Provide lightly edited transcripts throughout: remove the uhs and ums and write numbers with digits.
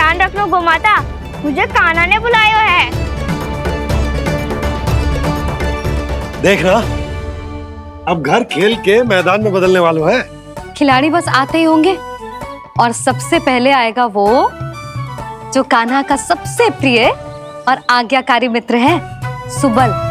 ध्यान रखना गोमाता, मुझे कान्हा ने बुलाया है। देख रहा, अब घर खेल के मैदान में बदलने वालों है। खिलाड़ी बस आते ही होंगे और सबसे पहले आएगा वो जो कान्हा का सबसे प्रिय और आज्ञाकारी मित्र है, सुबल।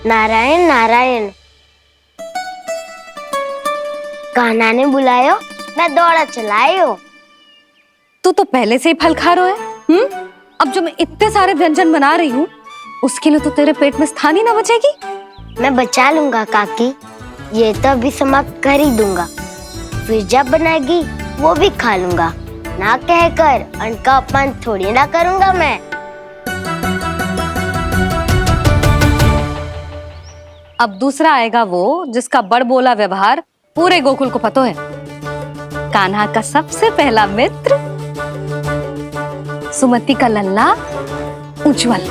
नारायण नारायण, कान्हा ने बुलायो, मैं दौड़ा चलायो। तू तो पहले से ही फल खा रहा है। अब जो मैं इतने सारे व्यंजन बना रही हूँ उसके लिए तो तेरे पेट में स्थान ही ना बचेगी। मैं बचा लूंगा काकी, ये तो अभी समाप्त कर ही दूंगा, फिर जब बनाएगी वो भी खा लूंगा। ना कहकर अन्न का अपमान थोड़ी ना करूंगा मैं। अब दूसरा आएगा वो जिसका बड़बोला व्यवहार पूरे गोकुल को पता है, कान्हा का सबसे पहला मित्र, सुमति का लल्ला उज्जवल।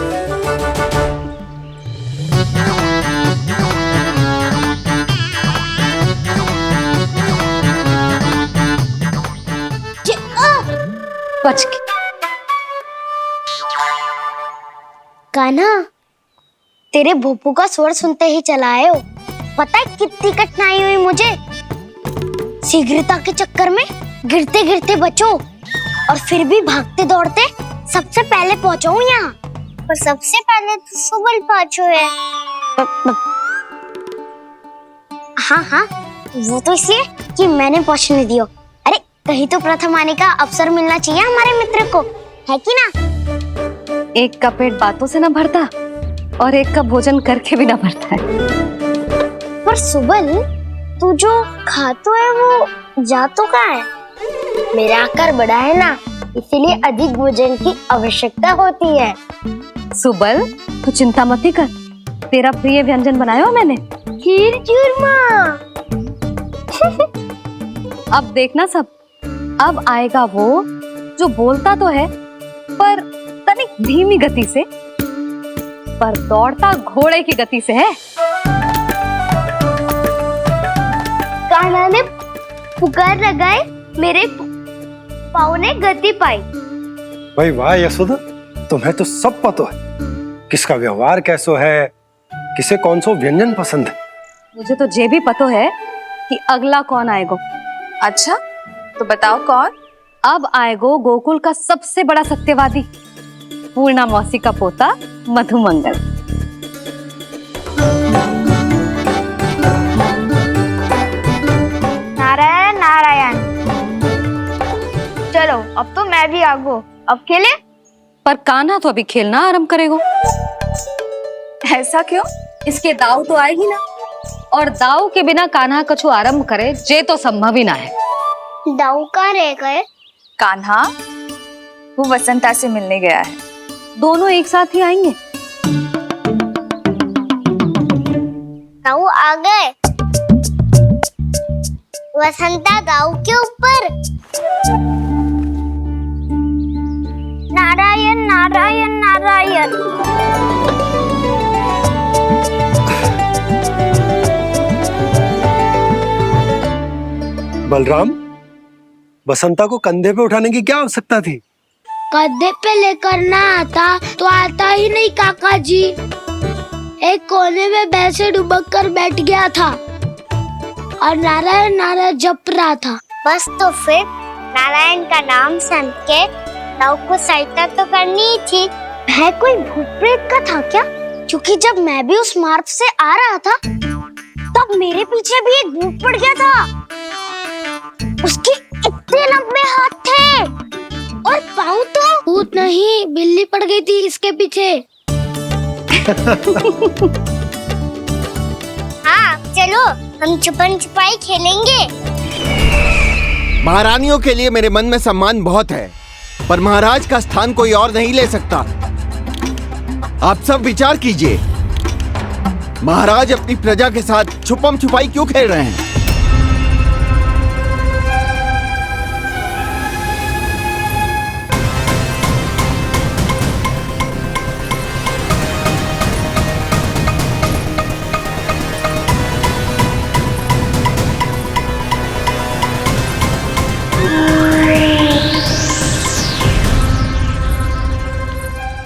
बच के। कान्हा, तेरे भोपू का स्वर सुनते ही चला आए हो। पता है कितनी कठिनाई हुई मुझे, शीघ्रता के चक्कर में गिरते गिरते बचो और फिर भी भागते दौड़ते सबसे पहले पहुंचो यहाँ। पर सबसे पहले तो सुबल पहुंचो है। हाँ हाँ, वो तो इसलिए कि मैंने पहुंचने दियो। अरे कहीं तो प्रथम आने का अवसर मिलना चाहिए हमारे मित्र को, है कि ना? एक का पेट बातों से ना भरता और एक का भोजन करके भी ना भरता है। पर सुबल, तू जो खातो है वो जातो का है। मेरा आकार बड़ा है ना, इसीलिए अधिक भोजन की आवश्यकता होती है। सुबल, तू चिंता मत कर, तेरा प्रिय व्यंजन बनाया हो मैंने, खीर चूरमा। अब देखना सब, अब आएगा वो जो बोलता तो है पर तनिक धीमी गति से, पर दौड़ता घोड़े की गति से है। कान्हा ने पुकार लगाए, मेरे पाँव ने गति पाई। भाई वाह यशोदा, तुम्हें तो सब पता है, किसका व्यवहार कैसो है, किसे कौन सो व्यंजन पसंद है। मुझे तो ये भी पता है कि अगला कौन आएगा। अच्छा, तो बताओ कौन? अब आएगो गोकुल का सबसे बड़ा सत्यवादी, पूर्णा मौसी का पोता मधुमंगल। नारायण नारायण। चलो अब तो मैं भी आगो, अब खेले। पर कान्हा तो अभी खेलना आरंभ करेगा। ऐसा क्यों? इसके दाव तो आए ही ना, और दाव के बिना कान्हा कछु आरंभ करे जे तो संभव ही ना है। दाऊ कहाँ रह गए? कान्हा, वो वसंता से मिलने गया है। दोनों एक साथ ही आएंगे। दाऊ आ गए। वसंता दाऊ के ऊपर। नारायण नारायण नारायण। बलराम, बसंता को कंधे पे उठाने की क्या आवश्यकता थी? कंधे पे लेकर ना आता तो आता ही नहीं काका जी। एक कोने में वैसे डुबक कर बैठ गया था और नारायण नारायण जप रहा था। बस तो फिर नारायण का नाम सुन के दाऊ को सहायता तो करनी ही थी। है कोई भूत प्रेत का था क्या? क्योंकि जब मैं भी उस मार्ग से आ रहा था तब मेरे पीछे भी एक भूत पड़ गया था। उसके इतने लंबे हाथ थे और पाँव तो भूत नहीं, बिल्ली पड़ गई थी इसके पीछे। हाँ चलो, हम छुपन छुपाई खेलेंगे। महारानियों के लिए मेरे मन में सम्मान बहुत है, पर महाराज का स्थान कोई और नहीं ले सकता। आप सब विचार कीजिए, महाराज अपनी प्रजा के साथ छुपम छुपाई क्यों खेल रहे हैं?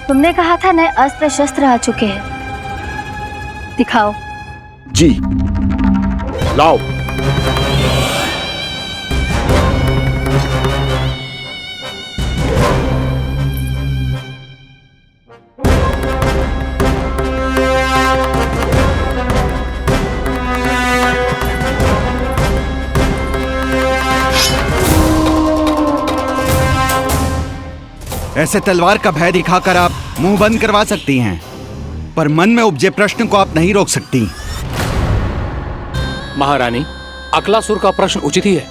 तुमने कहा था नए अस्त्र शस्त्र आ चुके हैं, दिखाओ। जी लाओ। ऐसे तलवार का भय दिखाकर आप मुंह बंद करवा सकती हैं, पर मन में उपजे प्रश्न को आप नहीं रोक सकती। महारानी, अकलासुर का प्रश्न उचित ही है।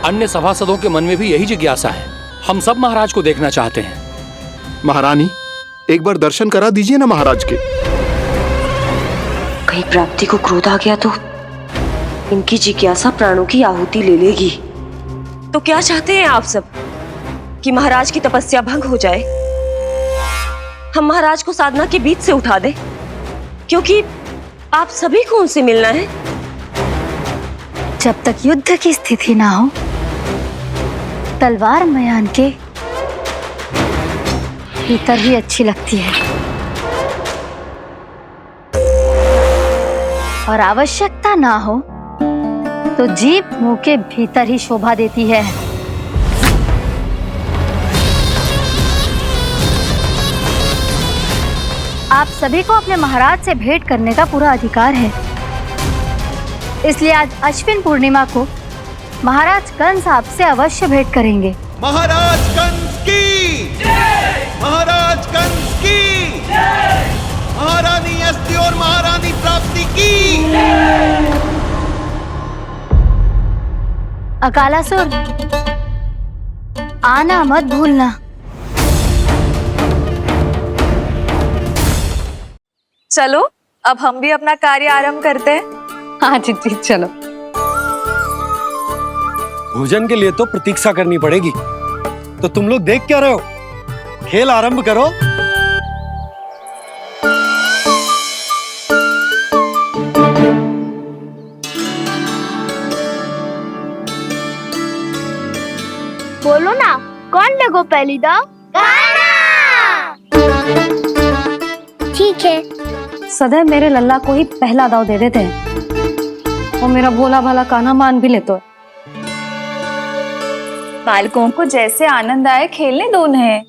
अन्य सभासदों के मन में भी यही जिज्ञासा है। हम सब महाराज को देखना चाहते हैं। महारानी, एक बार दर्शन करा दीजिए ना महाराज के। कहीं प्राप्ति को क्रोध आ गया तो इनकी जिज्ञासा प्राणों की आहुति ले लेगी। तो क्या चाहते हैं आप सब कि महाराज की तपस्या भंग हो जाए? हम महाराज को साधना के बीच से उठा दें, क्योंकि आप सभी को उनसे मिलना है। जब तक युद्ध की स्थिति ना हो, तलवार मयान के भीतर ही अच्छी लगती है, और आवश्यकता ना हो तो जीभ मुंह के भीतर ही शोभा देती है। आप सभी को अपने महाराज से भेंट करने का पूरा अधिकार है, इसलिए आज अश्विन पूर्णिमा को महाराज कंस आपसे अवश्य भेंट करेंगे। महाराज कंस की जय! महाराज कंस की जय! महारानी अस्ति और महारानी प्राप्ति की जय! अकालासुर, आना मत भूलना। चलो अब हम भी अपना कार्य आरंभ करते हैं। हाँ जी चलो। भोजन के लिए तो प्रतीक्षा करनी पड़ेगी, तो तुम लोग देख क्या रहे हो? खेल आरंभ करो। बोलो ना, कौन लगो पहली दाव? ठीक है। सदैव मेरे लल्ला को ही पहला दाव दे देते हैं, और मेरा भोला भाला कान्हा मान भी लेते हैं। बालकों को जैसे आनंद आए खेलने दो उन्हें।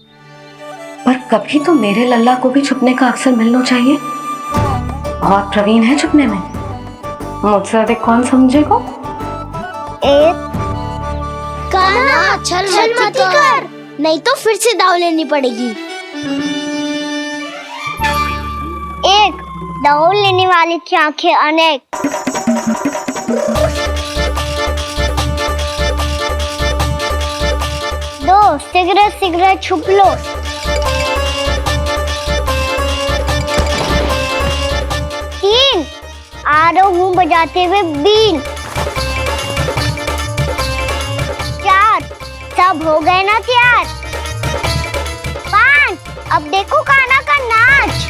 पर कभी तो मेरे लल्ला को भी छुपने का अवसर मिलना चाहिए। बहुत प्रवीण है छुपने में, मुझसे अधिक कौन समझेगा? कान्हा, छल मत कर, नहीं तो फिर से दाव लेनी पड़ेगी। एक दाव लेने वाली की आंखें अनेक। दो, शीघ्र छुप लो। तीन, आ रहा हूँ बजाते हुए बीन। चार, सब हो गए ना तैयार? पांच, अब देखो कान्हा का नाच।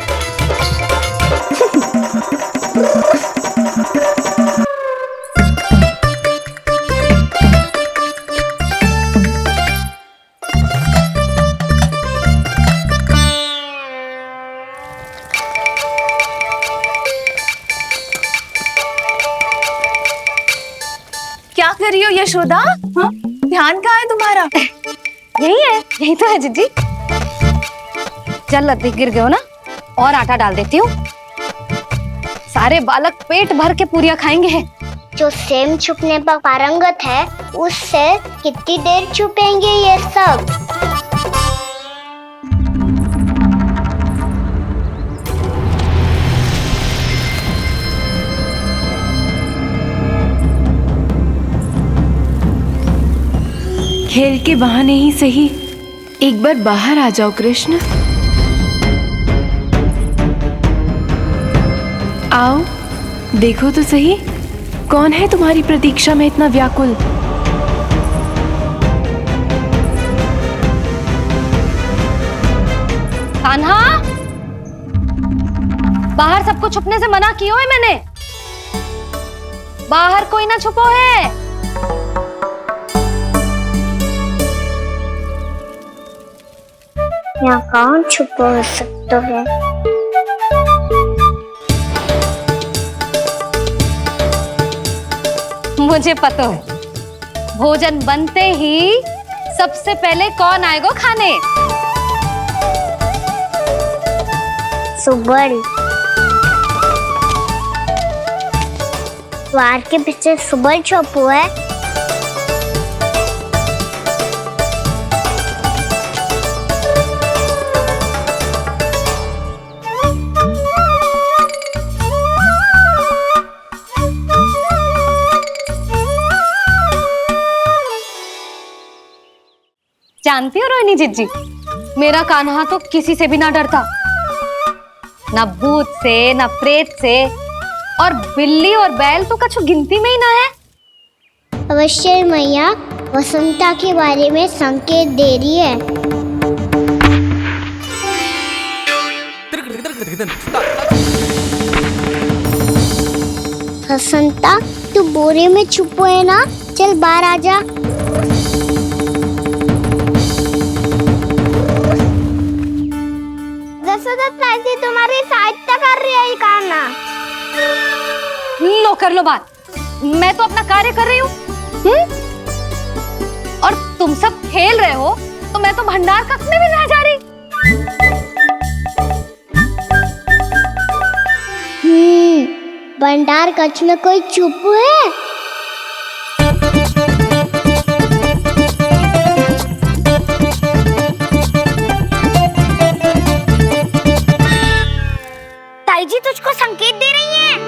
क्या कर रही हो यशोदा? हाँ? ध्यान कहाँ है तुम्हारा? यही तो है जीजी। चल लद्दी गिर गए हो ना, और आटा डाल देती हूँ। सारे बालक पेट भर के पूरियां खाएंगे। जो सेम छुपने पर पारंगत है, उससे कितनी देर छुपेंगे ये सब? खेल के बहाने ही सही एक बार बाहर आ जाओ कृष्ण। आओ देखो तो सही, कौन है तुम्हारी प्रतीक्षा में इतना व्याकुल? कान्हा, बाहर सबको छुपने से मना किया है मैंने। बाहर कोई ना छुपो है। यहाँ कौन छुपा हो सकता है? मुझे पता है, भोजन बनते ही सबसे पहले कौन आएगा खाने? सुबल। द्वार के पीछे सुबल छुपा है। जानती हो रोहिणी जीजी, मेरा कान्हा तो किसी से भी ना डरता, ना भूत से ना प्रेत से, और बिल्ली और बैल तो कछु गिनती में ही ना है। अवश्य मैया वसंता के बारे में संकेत दे रही है। वसंता, तू बोरे में छुपो है ना? चल बाहर आ जा। ताई तुम्हारी सहायता कर रही है कान्हा। लो कर लो बात, मैं तो अपना कार्य कर रही हूँ। और तुम सब खेल रहे हो तो मैं तो भंडार कक्ष में भी रह जा रही। भंडार कक्ष में कोई चुप है? ताई जी तुझको संकेत दे रही हैं।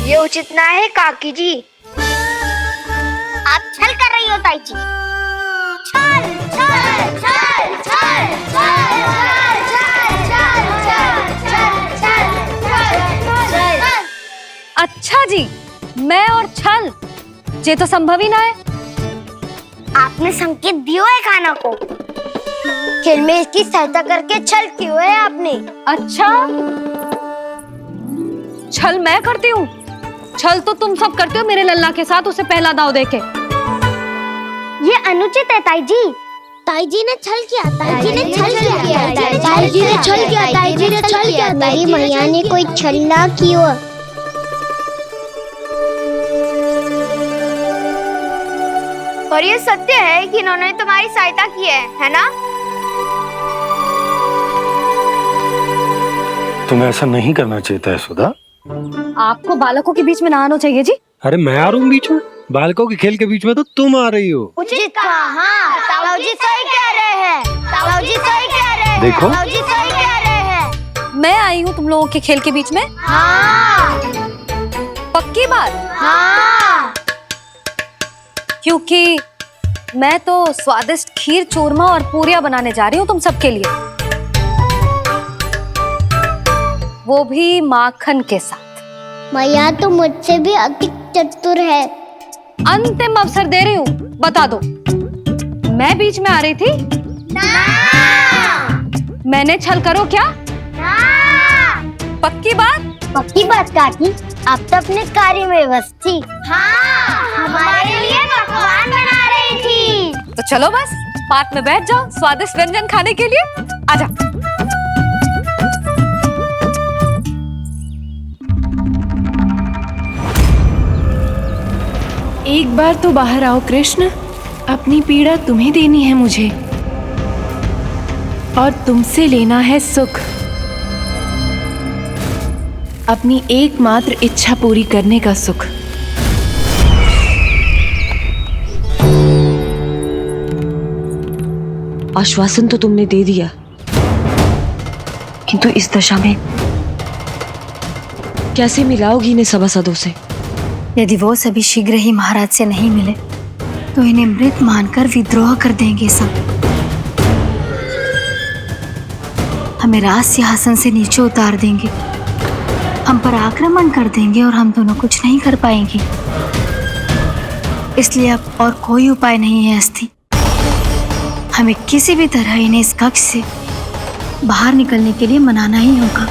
ये उचित ना है काकी जी। आप छल कर रही हो ताई जी। छल छल छल छल छल अच्छा जी, मैं और छल, ये तो संभव ही ना है। आपने संकेत दिया है खाना को, खेल में इसकी सहायता करके छल क्यों है आपने? अच्छा, छल मैं करती हूँ? छल तो तुम सब करते हो मेरे लल्ला के साथ, उसे पहला दाव देके। ये अनुचित है ताई जी। ताई जी ने छल किया, ताई जी ने छल किया, ताई जी ने छल किया, ताई जी ने छल किया। मेरी मैया ने कोई छल ना किया। और ये सत्य है कि इन्होंने तुम्हारी सहायता की है ना? तुम्हें ऐसा नहीं करना चाहिए था यशोदा। आपको बालकों के बीच में ना आना चाहिए जी। अरे मैं आ रहा हूँ बीच में? बालकों के खेल के बीच में तो तुम आ रही हो। उचित कहा। हाँ, ताऊ जी सही कह रहे हैं। ताऊ जी सही कह रहे हैं। देखो, ताऊ जी सही कह रहे हैं। मैं आई हूँ तुम लोगों के खेल के बीच में? हाँ। पक्की बात? हाँ। क्योंकि मैं तो स्वादिष्ट खीर, चूरमा और पूरियां बनाने जा रही हूँ तुम सबके लिए, वो भी माखन के साथ। मैया तो मुझसे भी अधिक चतुर है। अंतिम अवसर दे रही हूँ, बता दो, मैं बीच में आ रही थी? ना। मैंने छल करो क्या? ना। पक्की बात? पक्की बात काकी, आप तो अपने कार्य में व्यस्त थी। हाँ, हमारे लिए पकवान बना रही थी। तो चलो बस पात में बैठ जाओ स्वादिष्ट व्यंजन खाने के लिए। आजा। एक बार तो बाहर आओ कृष्ण, अपनी पीड़ा तुम्हें देनी है मुझे, और तुमसे लेना है सुख। अपनी एकमात्र इच्छा पूरी करने का सुख। आश्वासन तो तुमने दे दिया, किंतु इस दशा में कैसे मिलाओगी इन्हें सभासदों से? यदि वो सभी शीघ्र ही महाराज से नहीं मिले तो इन्हें मृत मानकर विद्रोह कर देंगे सब। हमें राज सिंहासन से नीचे उतार देंगे, हम पर आक्रमण कर देंगे और हम दोनों कुछ नहीं कर पाएंगे। इसलिए अब और कोई उपाय नहीं है अस्थि। हमें किसी भी तरह इन्हें इस कक्ष से बाहर निकलने के लिए मनाना ही होगा।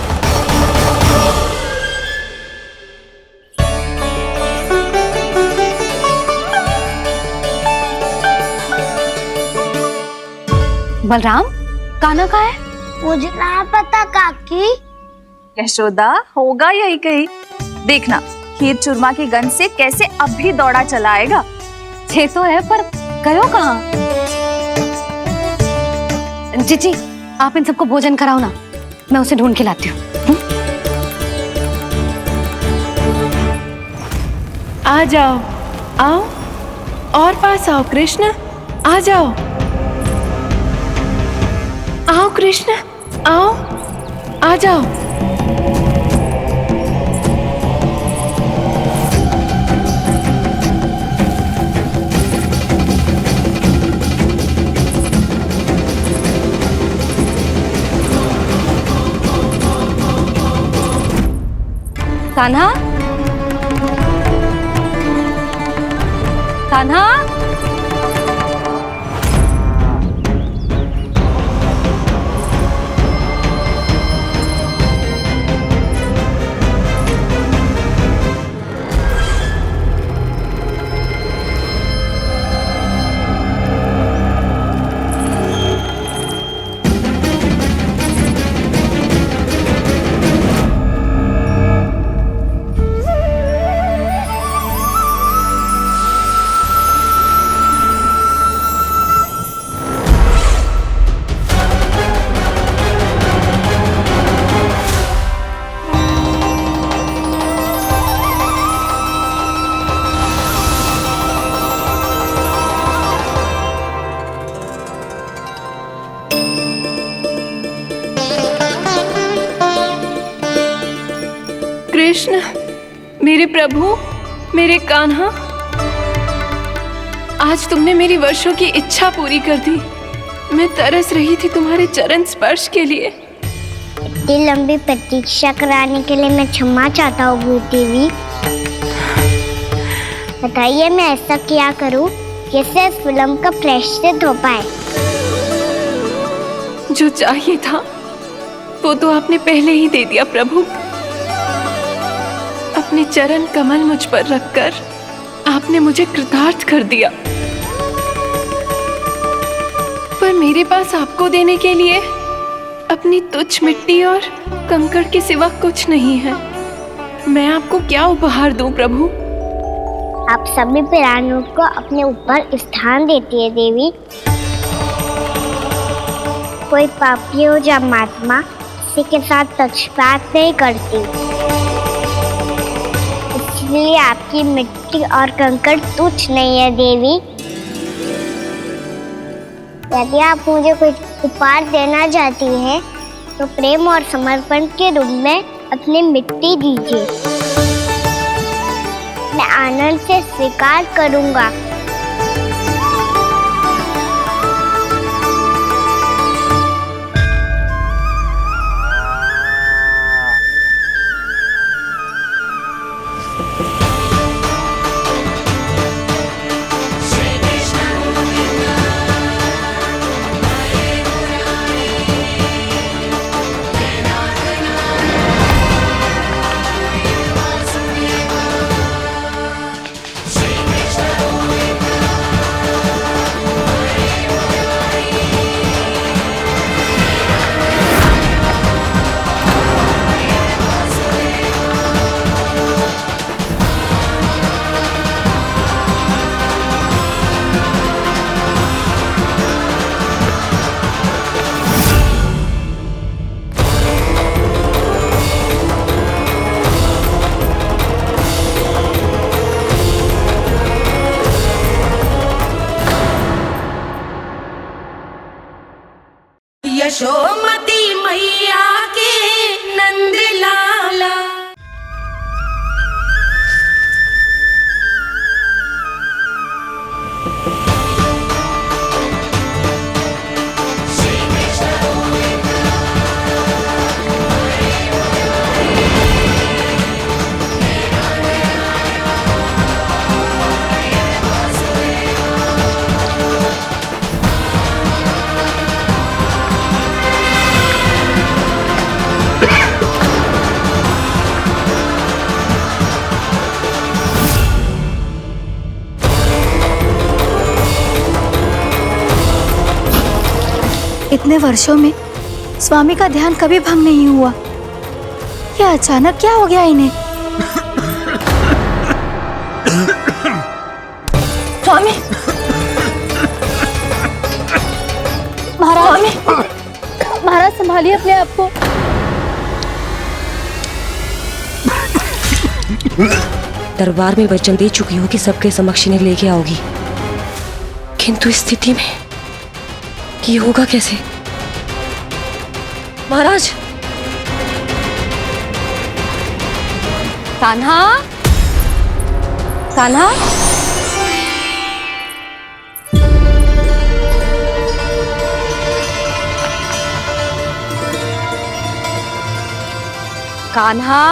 बलराम, कान्हा कहाँ है? मुझे ना पता काकी। यशोदा, होगा यही कहीं। देखना खीर चूरमा की गंध से कैसे अब भी दौड़ा चला आएगा। छे तो है, पर गयो कहाँ? जीजी, आप इन सबको भोजन कराओ ना, मैं उसे ढूंढ के लाती हूँ। आ जाओ, आओ और पास आओ कृष्ण, आ जाओ। आओ कृष्ण, आओ, आ जाओ। कान्हा, कान्हा, कृष्ण, मेरे प्रभु, मेरे कान्हा, आज तुमने मेरी वर्षों की इच्छा पूरी कर दी। मैं तरस रही थी तुम्हारे चरण स्पर्श के लिए। इतनी लंबी प्रतीक्षा कराने के लिए मैं क्षमा चाहता हूँ भूत देवी। बताइए मैं ऐसा क्या करूँ जिससे इस फिल्म का प्रायश्चित हो पाए। जो चाहिए था वो तो आपने पहले ही दे दिया प्रभु। अपने चरण कमल मुझ पर रखकर आपने मुझे कृतार्थ कर दिया। पर मेरे पास आपको देने के लिए अपनी तुच्छ मिट्टी और कंकड़ के सिवा कुछ नहीं है। मैं आपको क्या उपहार दूं प्रभु? आप सभी प्राणियों को अपने ऊपर स्थान देती है देवी। कोई पापी हो या महात्मा किसी के साथ पक्षपात नहीं करती, इसलिए आपकी मिट्टी और कंकड़ तुच्छ नहीं है देवी। यदि आप मुझे कोई उपहार देना चाहती हैं तो प्रेम और समर्पण के रूप में अपनी मिट्टी दीजिए। मैं आनंद से स्वीकार करूंगा। यशोमती मैया के नंद लाला। इतने वर्षों में स्वामी का ध्यान कभी भंग नहीं हुआ। ये अचानक क्या हो गया इन्हें? स्वामी, महाराज, महाराज संभालिए अपने आप को। दरबार में वचन दे चुकी हो कि सबके समक्ष इन्हें लेके आओगी, किंतु इस स्थिति में ये होगा कैसे? महाराज, कान्हा, कान्हा, कान्हा,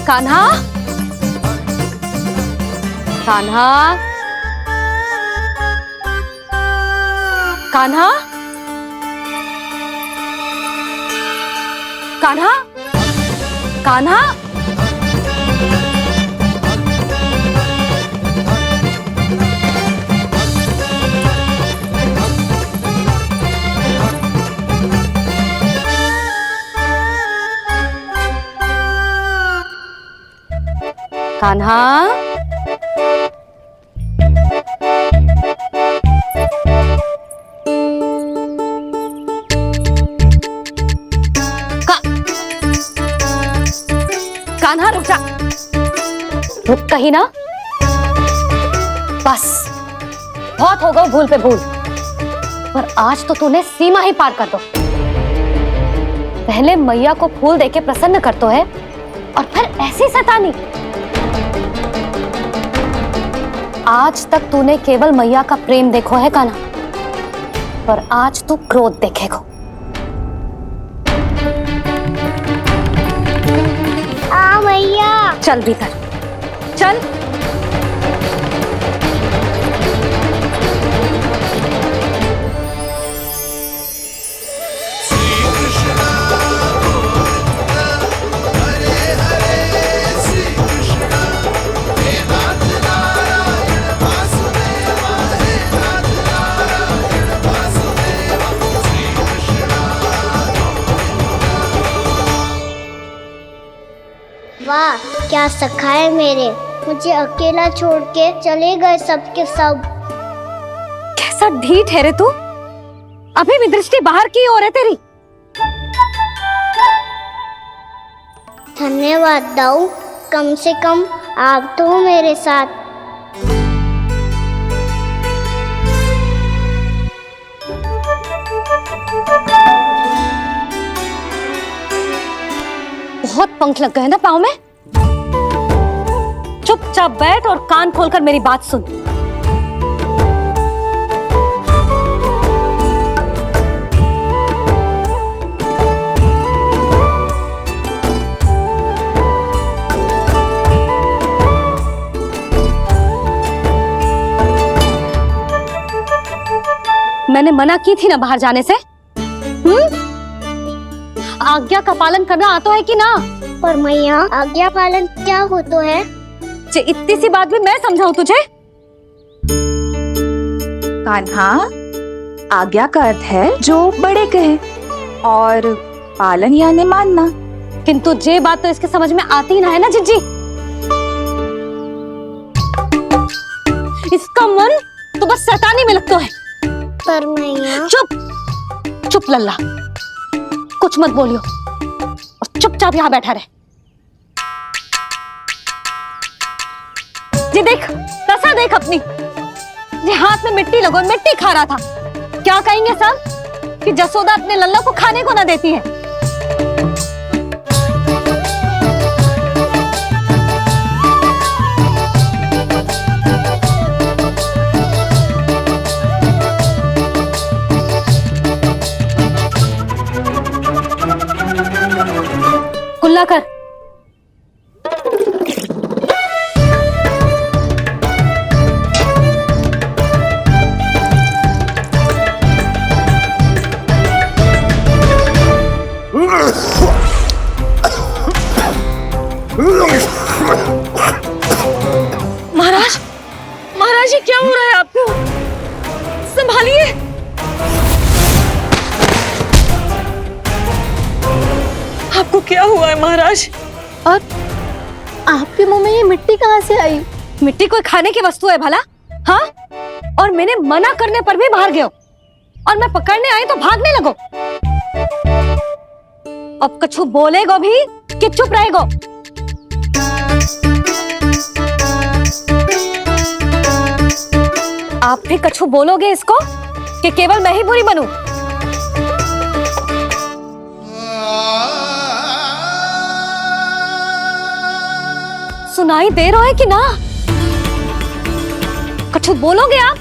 कान्हा, कान्हा, कान्हा, कान्हा, कान्हा, कान्हा, कान्हा रुक जा, रुक कहीं ना। बस बहुत हो गया भूल पे भूल, पर आज तो तूने सीमा ही पार कर दो। पहले मैया को फूल देके प्रसन्न करतो है और फिर ऐसी सतानी। आज तक तूने केवल मैया का प्रेम देखो है कान्हा, पर आज तू क्रोध देखेगा। मैया, चल भीतर चल। वाह, क्या सखा है मेरे, मुझे अकेला छोड़ के चले गए सबके सब। कैसा ढीठ है रे तू, अभी भी दृष्टि बाहर की ओर है तेरी। धन्यवाद दाऊ, कम से कम आप तो हो मेरे साथ। बहुत पंख लग गए ना पाँव में। चुपचाप बैठ और कान खोलकर मेरी बात सुन। मैंने मना की थी ना बाहर जाने से। आज्ञा का पालन करना आता है कि ना? पर मैया, आज्ञा पालन क्या हो तो है? इतनी सी बात भी मैं समझाऊं तुझे? कान्हा, आज्ञा का अर्थ है जो बड़े कहे, और पालन यानी मानना। किंतु ये बात तो इसके समझ में आती ही ना है ना जिज्जी। इसका मन तो बस शैतानी में लगता है। पर मैया। चुप चुप लल्ला, कुछ मत बोलियो और चुपचाप यहाँ बैठा रहे। ये देख, दशा देख अपनी। ये हाथ में मिट्टी लगो, मिट्टी खा रहा था। क्या कहेंगे सब कि जसोदा अपने लल्ला को खाने को ना देती है। ढीला कर। महाराज, महाराज ये क्या हो रहा है आपको? संभालिए। आपको क्या हुआ है महाराज? और आपके मुंह में ये मिट्टी कहाँ से आई? मिट्टी कोई खाने की वस्तु है भला? हाँ, और मैंने मना करने पर भी बाहर गए हो, और मैं पकड़ने आई तो भागने लगो। अब कछु बोलेगो भी कि चुप रहेगो? आप भी कछु बोलोगे इसको कि केवल मैं ही बुरी बनूं? सुनाई दे रहा है कि ना? कछु बोलोगे आप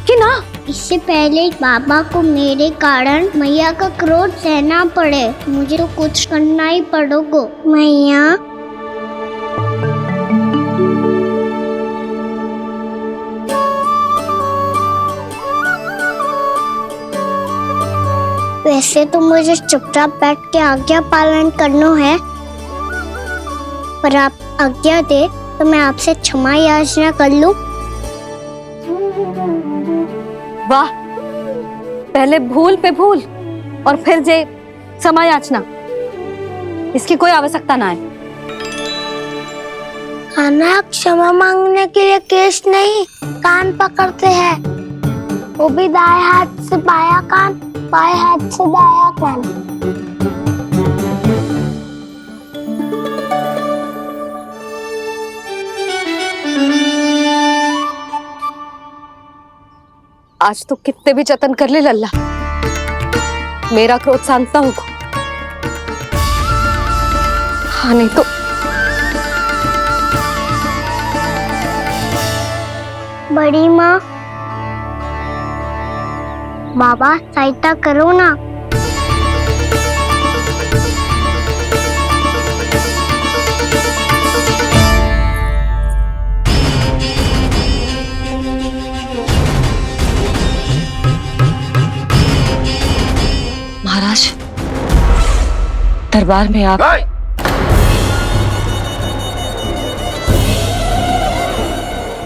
कि ना? इससे पहले बाबा को मेरे कारण मैया का क्रोध सहना पड़े, मुझे तो कुछ करना ही पड़ेगा। मैया, वैसे तो मुझे चुपचाप बैठ के आज्ञा पालन करना है, पर आप आज्ञा दे तो मैं आपसे क्षमा याचना कर लूं। वाह, पहले भूल पे भूल और फिर जे क्षमा याचना, इसकी कोई आवश्यकता ना है। खाना क्षमा मांगने के लिए केस नहीं, कान पकड़ते हैं, वो भी दाएं हाथ से बायां कान, बाएं हाथ से दायां कान। आज तो कितने भी जतन कर ले लल्ला, मेरा क्रोध शांत ना होगा। हाँ नहीं तो बड़ी माँ, बाबा सहायता करो ना। महाराज, दरबार में आप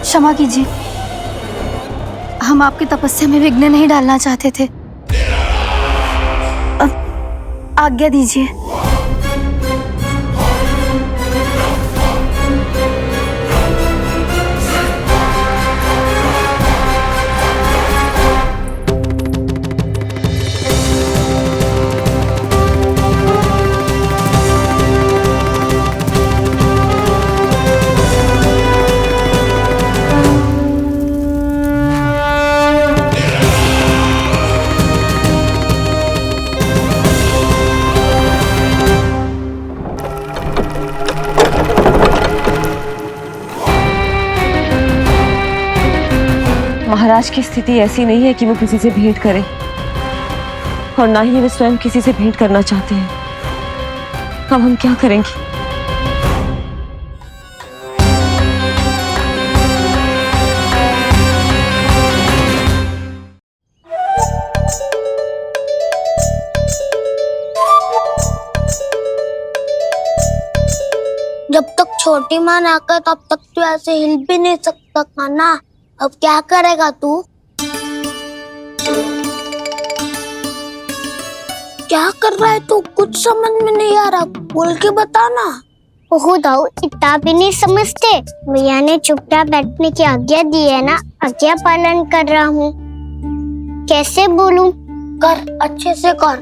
क्षमा कीजिए, हम आपकी तपस्या में विघ्न नहीं डालना चाहते थे। अब आज्ञा दीजिए। महाराज की स्थिति ऐसी नहीं है कि वो किसी से भेंट करें, और ना ही वे स्वयं किसी से भेंट करना चाहते हैं। अब हम क्या करेंगे? जब तक छोटी माँ ना कर तब तक तू ऐसे हिल भी नहीं सकता था ना। अब क्या करेगा तू? क्या कर रहा है तू? कुछ समझ में नहीं आ रहा, बोल के बता ना। ओहो दाऊ, इतना भी नहीं समझते। भैया ने चुपचाप बैठने की आज्ञा दी है ना, आज्ञा पालन कर रहा हूँ। कैसे बोलूं? कर, अच्छे से कर।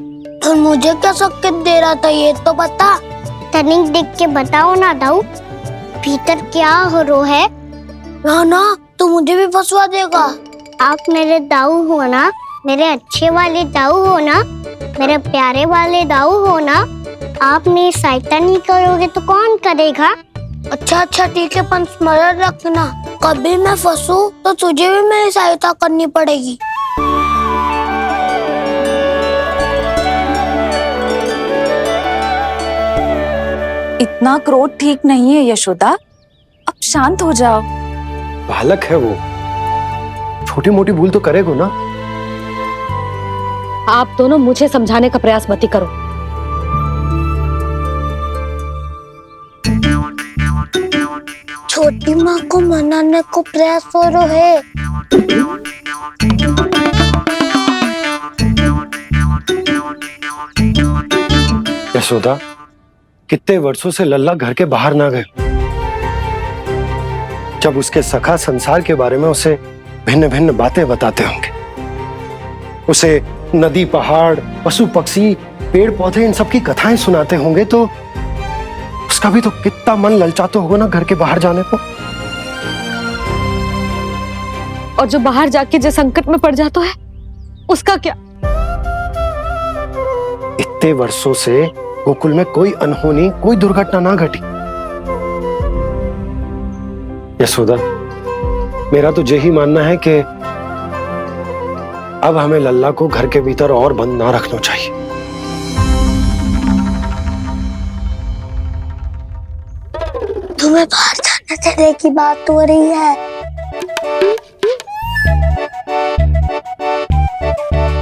और मुझे क्या संकेत दे रहा था ये तो बता। तनिक देख के बताओ ना दाऊ, भीतर क्या हो रहा है? ना ना, तू मुझे भी फंसवा देगा। आप मेरे दाऊ हो ना, मेरे अच्छे वाले दाऊ हो ना, मेरे प्यारे वाले दाऊ हो ना। आप मेरी सहायता नहीं करोगे तो कौन करेगा? अच्छा अच्छा ठीक है, पर स्मरण रखना, कभी मैं फंसू तो तुझे भी मेरी सहायता करनी पड़ेगी। इतना क्रोध ठीक नहीं है यशोदा, अब शांत हो जाओ। बालक है वो, छोटी मोटी भूल तो करेगा ना। आप दोनों मुझे समझाने का प्रयास मत ही करो। छोटी माँ को मनाने को प्रयास हो रहा है। यशोदा, कितने वर्षों से लल्ला घर के बाहर ना गए। जब उसके सखा संसार के बारे में उसे भिन्न भिन्न बातें बताते होंगे, उसे नदी पहाड़ पशु पक्षी पेड़ पौधे इन सब की कथाएं सुनाते होंगे, तो उसका भी तो कितना मन ललचाता होगा ना घर के बाहर जाने को। और जो बाहर जाके जो संकट में पड़ जाता है उसका क्या? इतने वर्षों से गोकुल में कोई अनहोनी कोई दुर्घटना ना घटी। यशोदा, मेरा तो यही मानना है कि अब हमें लल्ला को घर के भीतर और बंद ना रखना चाहिए। तुम्हें बाहर जाने देने की बात हो रही है।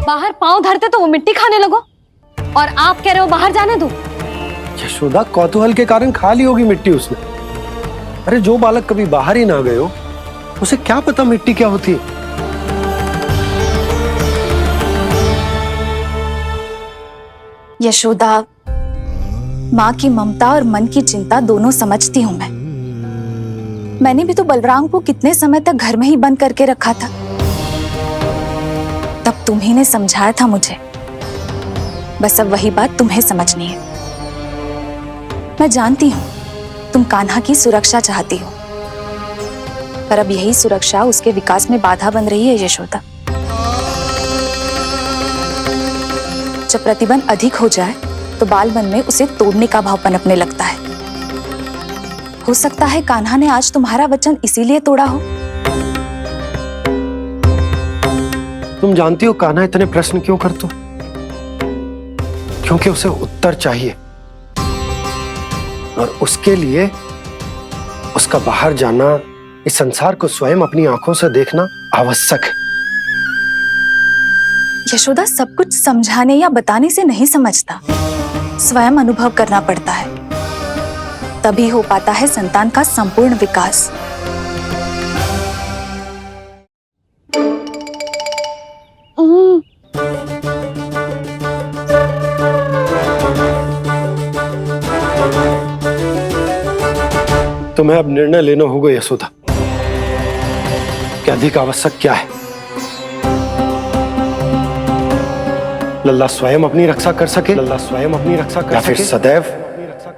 बाहर पांव धरते तो वो मिट्टी खाने लगो, और आप कह रहे हो बाहर जाने दो। यशोदा, कौतूहल के कारण खा ली होगी मिट्टी उसने। अरे जो बालक कभी बाहर ही ना गए हो, उसे क्या पता मिट्टी क्या होती है। यशोदा, माँ की ममता और मन की चिंता दोनों समझती हूँ मैं। मैंने भी तो बलराम को कितने समय तक घर में ही बंद करके रखा था। तब तुम्ही ने समझाया था मुझे। बस अब वही बात तुम्हें समझनी है। मैं जानती हूँ तुम कान्हा की सुरक्षा चाहती हो, पर अब यही सुरक्षा उसके विकास में बाधा बन रही है यशोदा। जब प्रतिबंध अधिक हो जाए तो बाल मन में उसे तोड़ने का भाव पनपने लगता है। हो सकता है कान्हा ने आज तुम्हारा वचन इसीलिए तोड़ा हो। तुम जानती हो कान्हा इतने प्रश्न क्यों करते हो? क्योंकि उसे उत्तर चाहिए, और उसके लिए उसका बाहर जाना, इस संसार को स्वयं अपनी आंखों से देखना आवश्यक है। यशोदा, सब कुछ समझाने या बताने से नहीं समझता, स्वयं अनुभव करना पड़ता है, तभी हो पाता है संतान का संपूर्ण विकास। तुम्हें अब निर्णय लेना होगा यशोदा कि अधिक आवश्यक क्या है। लल्ला स्वयं अपनी रक्षा कर सके, लल्ला स्वयं अपनी रक्षा कर सके,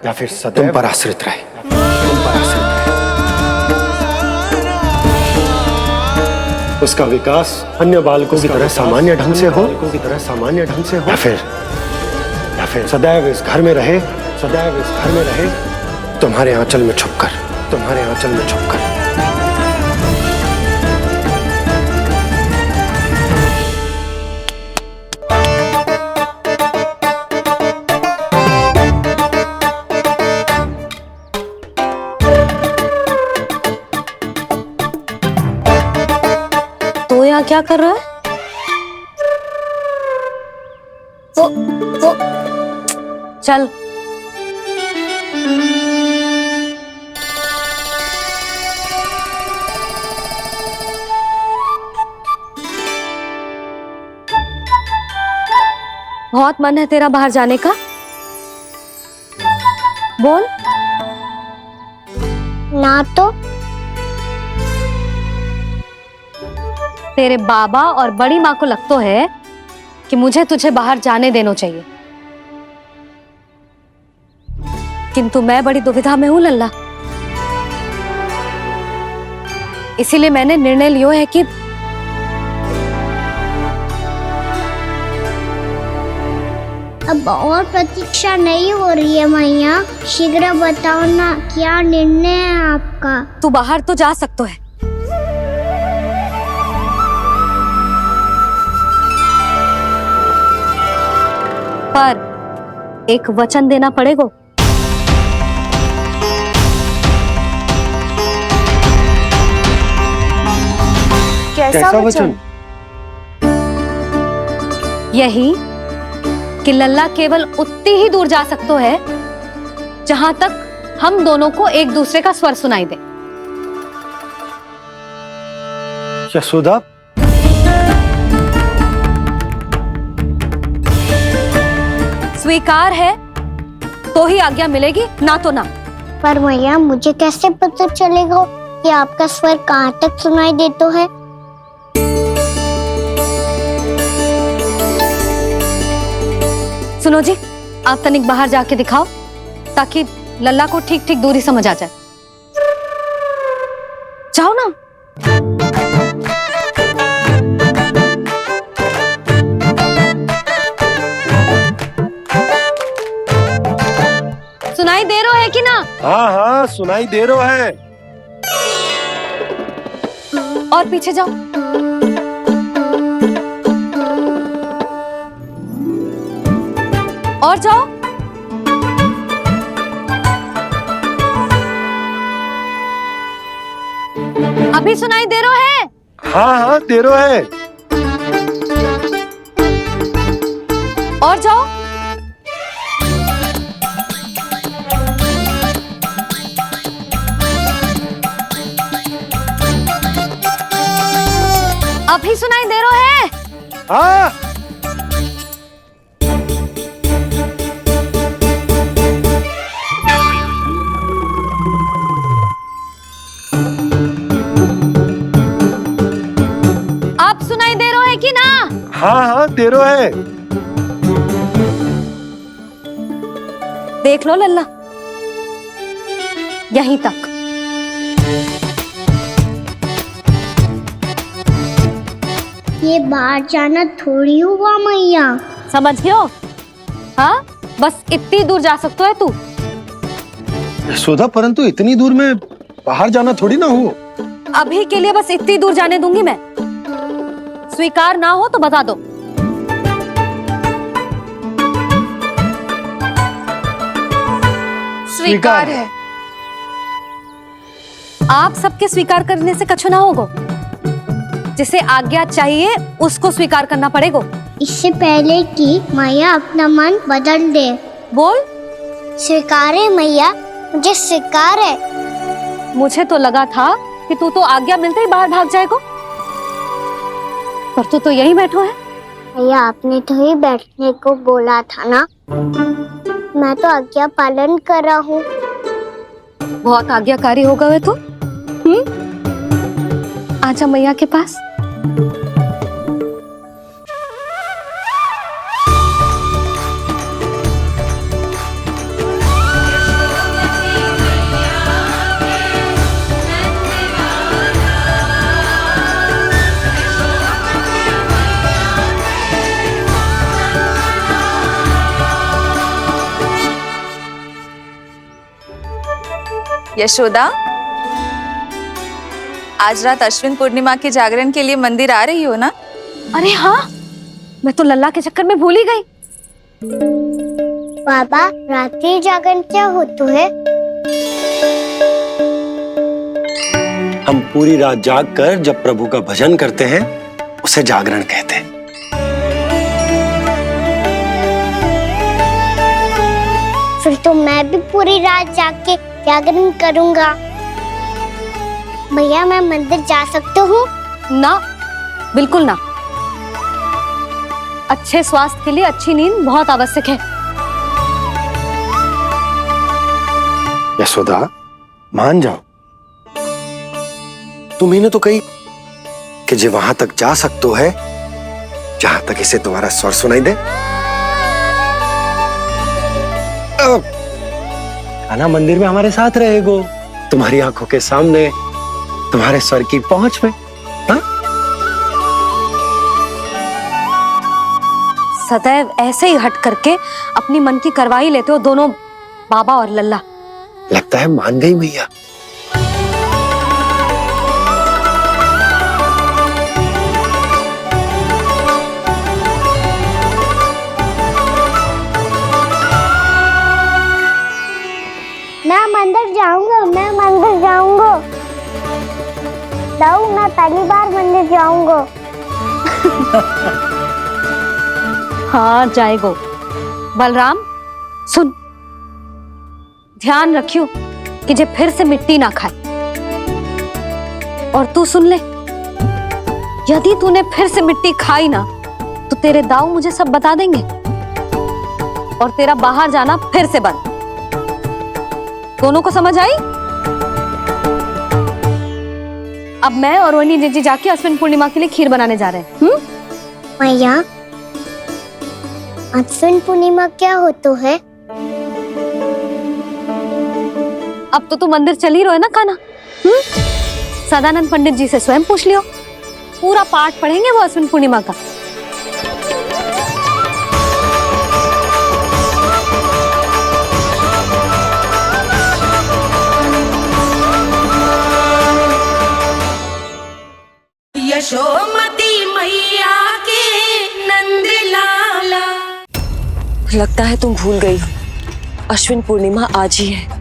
या फिर सदैव तुम पर आश्रित रहे। उसका विकास अन्य बालकों की तरह सामान्य ढंग से हो, या फिर सदैव इस घर में रहे, तुम्हारे आंचल में छुपकर। तो यहाँ क्या कर रहा है? वो चल। बहुत मन है तेरा बाहर जाने का? बोल। ना तो तेरे बाबा और बड़ी माँ को लगता है कि मुझे तुझे बाहर जाने देना चाहिए, किंतु मैं बड़ी दुविधा में हूं लल्ला। इसीलिए मैंने निर्णय लिया है कि अब और प्रतीक्षा नहीं हो रही है मैया, शीघ्र बताओ ना क्या निर्णय है आपका। तू बाहर तो जा सकता है, पर एक वचन देना पड़ेगा। कैसा वचन? यही कि लल्ला केवल उतनी ही दूर जा सकते है जहां तक हम दोनों को एक दूसरे का स्वर सुनाई दे। यशोदा, स्वीकार है तो ही आज्ञा मिलेगी, ना तो ना। पर मैया मुझे कैसे पता चलेगा कि आपका स्वर कहाँ तक सुनाई देता है? सुनो जी, आप तनिक बाहर जाके दिखाओ ताकि लल्ला को ठीक ठीक दूरी समझ आ जाए। जाओ ना। सुनाई दे रहा है कि ना? हाँ हाँ सुनाई दे रहा है। और पीछे जाओ। और जाओ। अभी सुनाई दे रहा है? हाँ हाँ दे रहा है। और जाओ। अभी सुनाई दे रहा है? हाँ। आप सुनाई दे रहा है कि ना? हाँ हाँ दे रहा है। देख लो लल्ला, यहीं तक। ये बाहर जाना थोड़ी हुआ मैया। समझ गयो? हाँ, बस इतनी दूर जा सकते है तू। यशोदा, परंतु इतनी दूर में बाहर जाना थोड़ी ना हो। अभी के लिए बस इतनी दूर जाने दूंगी मैं। स्वीकार ना हो तो बता दो। स्वीकार है। आप सबके स्वीकार करने से कछु ना होगो। जिसे आज्ञा चाहिए उसको स्वीकार करना पड़ेगा। इससे पहले कि मैया अपना मन बदल दे। बोल। स्वीकार है मैया, मुझे स्वीकार है। मुझे तो लगा था कि तू तो आज्ञा मिलते ही बाहर भाग जाएगा, पर तू तो यही बैठो है। भैया आपने तो ही बैठने को बोला था ना, मैं तो आज्ञा पालन कर रहा हूँ। बहुत आज्ञाकारी होगा वे तो। आजा मैया के पास। यशोदा, आज रात अश्विन पूर्णिमा के जागरण के लिए मंदिर आ रही हो ना? अरे हाँ, मैं तो लल्ला के चक्कर में भूल ही गई। बाबा, रात्रि जागरण क्या होता है? हम पूरी रात जाग कर जब प्रभु का भजन करते हैं उसे जागरण कहते हैं। फिर तो मैं भी पूरी रात जाग के जागरण करूंगा। भैया मैं मंदिर जा सकता हूँ? ना, बिल्कुल ना। अच्छे स्वास्थ्य के लिए अच्छी नींद बहुत आवश्यक है। यशोदा, मान जाओ। तुम्ही ने तो कही कि जे वहां तक जा सकते है जहां तक इसे तुम्हारा स्वर सुनाई दे। कान्हा मंदिर में हमारे साथ रहेगो, तुम्हारी आंखों के सामने, तुम्हारे स्वर की पहुंच में। हा? सदैव ऐसे ही हट करके अपनी मन की करवाई लेते हो दोनों बाबा और लल्ला। लगता है मान गई मैया। मैं मंदिर जाऊंगा, मैं मंदिर जाऊंगा। बताऊं, मैं पहली बार मंदिर जाऊंगा। हाँ जाएगो। बलराम सुन, ध्यान रखियो कि जे फिर से मिट्टी ना खाए। और तू सुन ले, यदि तूने फिर से मिट्टी खाई ना तो तेरे दाऊ मुझे सब बता देंगे और तेरा बाहर जाना फिर से बंद। दोनों को समझ आई? अब मैं और रोहिणी जीजी जाके अश्विन पूर्णिमा के लिए खीर बनाने जा रहे हैं। मैया, अश्विन पूर्णिमा क्या होता है? अब तो तू मंदिर चल ही रहो है ना कान्हा। सदानंद पंडित जी से स्वयं पूछ लियो, पूरा पाठ पढ़ेंगे वो अश्विन पूर्णिमा का। यशोमती मैया के नंद लाला। लगता है तुम भूल गई हो, अश्विन पूर्णिमा आज ही है।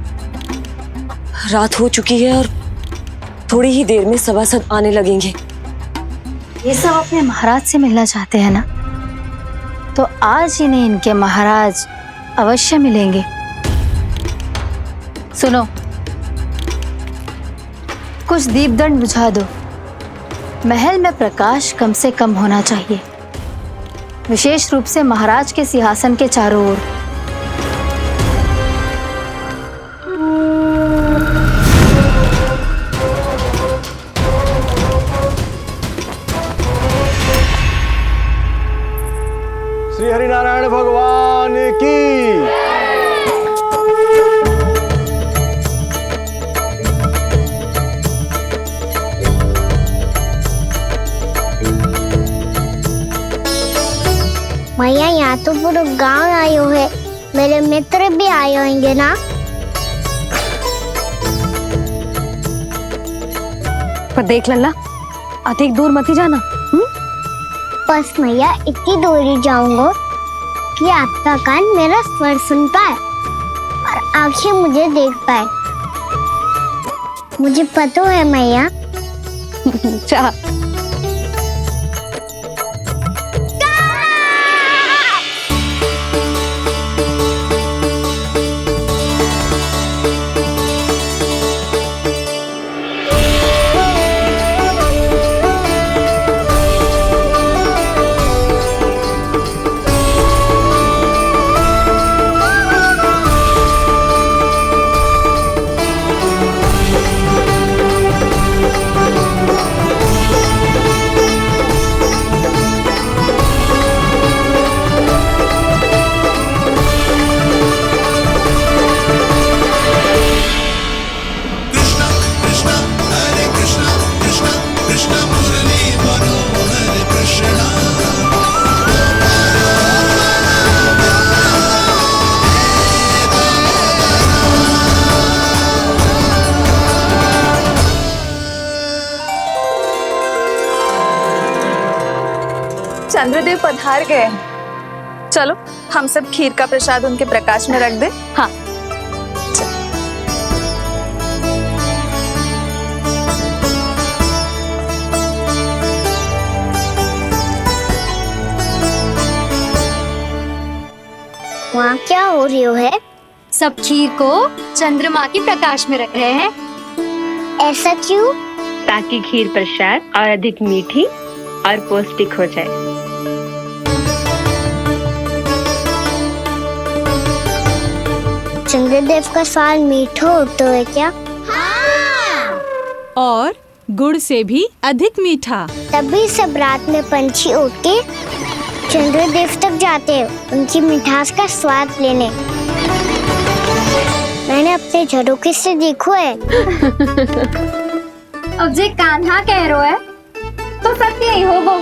रात हो चुकी है और थोड़ी ही देर में सभासद आने लगेंगे। ये सब अपने महाराज से मिलना चाहते हैं ना, तो आज ही नहीं इनके महाराज अवश्य मिलेंगे। सुनो, कुछ दीपदंड बुझा दो। महल में प्रकाश कम से कम होना चाहिए, विशेष रूप से महाराज के सिंहासन के चारों ओर। श्री हरिनारायण भगवान की। मैया, यहाँ तो पूरा गांव आयो है, मेरे मित्र भी आए होंगे ना? पर देख लल्ला, अधिक दूर मत ही जाना। बस मैया, इतनी दूर ही जाऊंगा कि आपका कान मेरा स्वर सुन पाए और आंखें मुझे देख पाए। मुझे पता है मैया। चाह चंद्रदेव पधार गए। चलो हम सब खीर का प्रसाद उनके प्रकाश में रख दें। हाँ। वहाँ क्या हो रही है? सब खीर को चंद्रमा के प्रकाश में रख रहे हैं। ऐसा क्यों? ताकि खीर प्रसाद और अधिक मीठी और पौष्टिक हो जाए। चंद्रदेव का स्वाद मीठा होता है क्या? हाँ। और गुड़ से भी अधिक मीठा। तभी सब रात में पंछी उड़ के चंद्रदेव तक जाते हैं उनकी मिठास का स्वाद लेने। मैंने अपने झरोखे से देखो है। अब जे कान्हा कह रहा है तो सत्य ही होगा।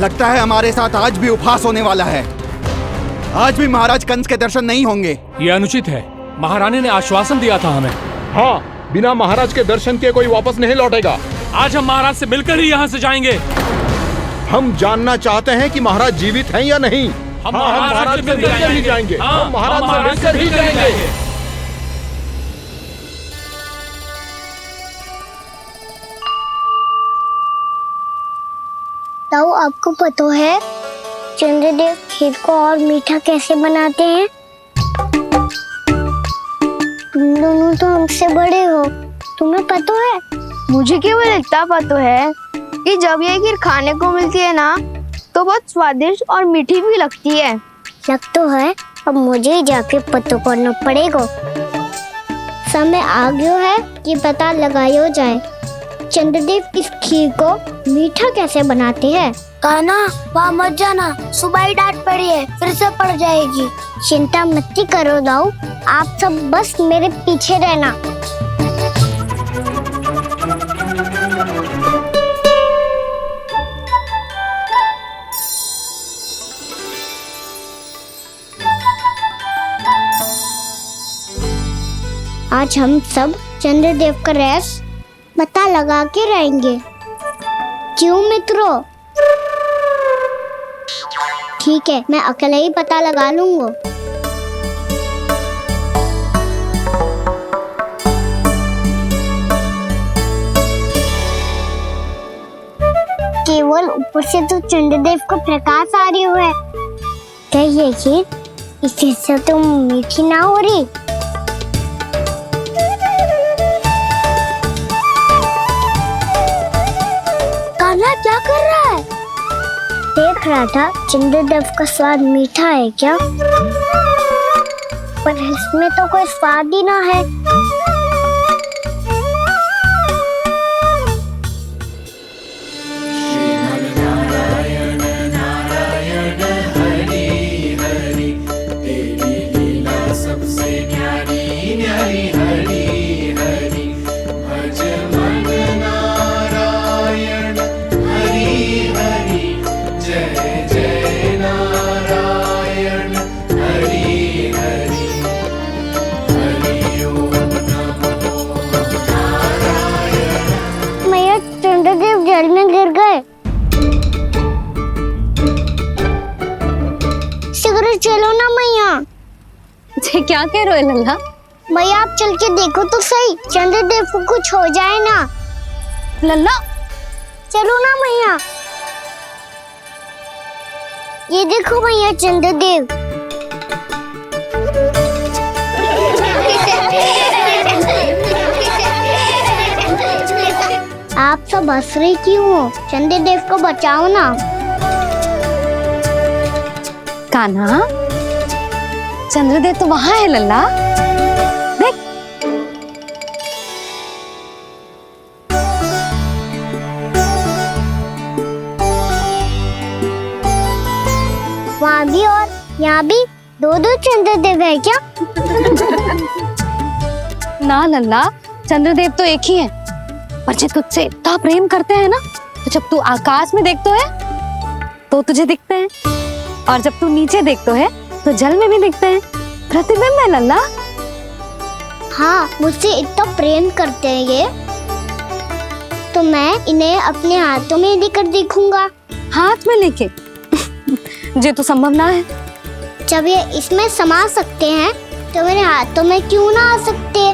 लगता है हमारे साथ आज भी उपहास होने वाला है। आज भी महाराज कंस के दर्शन नहीं होंगे। ये अनुचित है। महारानी ने आश्वासन दिया था हमें। हाँ, बिना महाराज के दर्शन के कोई वापस नहीं लौटेगा। आज हम महाराज से मिलकर ही यहाँ से जाएंगे। हम जानना चाहते हैं कि महाराज जीवित हैं या नहीं। हम महाराज से मिलकर ही जाएंगे। हम महाराज से मिलकर ही जाएंगे। ताऊ, आपको पता है चंद्रदेव खीर को और मीठा कैसे बनाते हैं? तुम दोनों तो हमसे बड़े हो, तुम्हें पता है? मुझे केवल इतना पता है कि जब ये खीर खाने को मिलती है ना तो बहुत स्वादिष्ट और मीठी भी लगती है। लग तो है, अब मुझे जाके पता करना पड़ेगा। समय आ गया है कि पता लगाया जाए चंद्रदेव इस खीर को मीठा कैसे बनाते हैं। कान्हा, वहाँ मत जाना, सुबह ही डांट पड़ी है, फिर से पड़ जाएगी। चिंता मत करो दाऊ, आप सब बस मेरे पीछे रहना। आज हम सब चंद्रदेव का रहस्य पता लगा के रहेंगे। क्यों मित्रों? ठीक है, मैं अकेले ही पता लगा लूंगा। केवल ऊपर से तो चंद्रदेव को प्रकाश आ रही है। क्या ये खीर इससे तो मीठी ना हो रही? कान्हा क्या कर रहा है? देख रहा था चंद्रदेव का स्वाद मीठा है क्या, पर इसमें तो कोई स्वाद ही ना है। चंद्रदेव जल में गिर गए। शीघ्र चलो ना मैया। क्या कह रहे हो लल्ला? मैया आप चल के देखो तो सही, चंद्रदेव को कुछ हो जाए ना। लल्ला चलो ना मैया। ये देखो मैया चंद्रदेव। आप सब हंस रहे क्यों हो? चंद्रदेव को बचाओ ना। कान्हा, चंद्रदेव तो वहां है लल्ला, देख। वहाँ भी और यहाँ भी दो चंद्रदेव है क्या? ना लल्ला, चंद्रदेव तो एक ही है। पर जब तुझसे इतना प्रेम करते हैं ना, तो जब तू आकाश में देखते है तो तुझे दिखते हैं, और जब तू नीचे देखते है तो जल में भी दिखते हैं। प्रतिबिंब है लल्ला। हाँ, मुझसे इतना प्रेम करते हैं ये, तो मैं इन्हें अपने हाथों में लेकर देखूंगा। हाथ में लेके? ये तो संभव ना है। जब ये इसमें समा सकते हैं तो मेरे हाथों में क्यों ना आ सकते?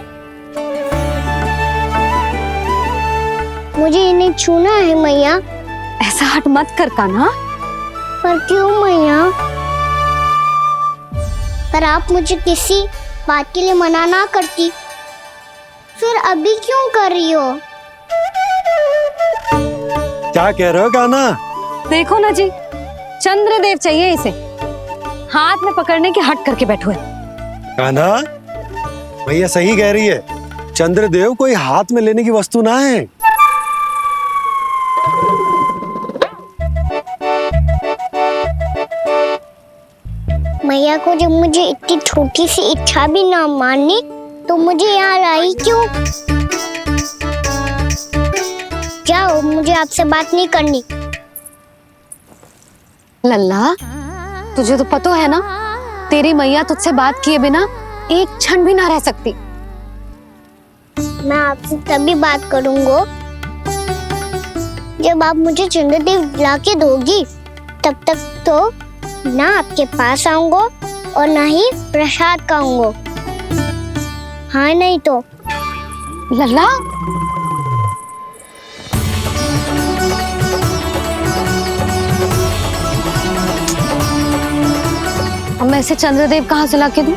मुझे इन्हें छूना है मैया। ऐसा हट मत कर कान्हा। पर क्यों मैया? पर आप मुझे किसी बात के लिए मना ना करती, फिर अभी क्यों कर रही हो? क्या कह रहे हो कान्हा? देखो ना जी, चंद्रदेव चाहिए इसे, हाथ में पकड़ने के हट करके बैठो है। कान्हा, भैया सही कह रही है, चंद्रदेव कोई हाथ में लेने की वस्तु ना है। मैया को जब मुझे इतनी छोटी सी इच्छा भी ना माननी, तो मुझे यहाँ लाई क्यों? जाओ, मुझे आपसे बात नहीं करनी। लल्ला, तुझे तो पता है ना, तेरी मैया तुझसे बात किए बिना एक क्षण भी ना रह सकती। मैं आपसे तभी बात करूंगा जब आप मुझे चंद्रदेव ला के दोगी। तब तक तो ना आपके पास आऊंगा और ना ही प्रसाद खाऊंगा। हाँ नहीं तो। लल्ला, अब मैं इसे चंद्रदेव कहाँ से लाके दूं?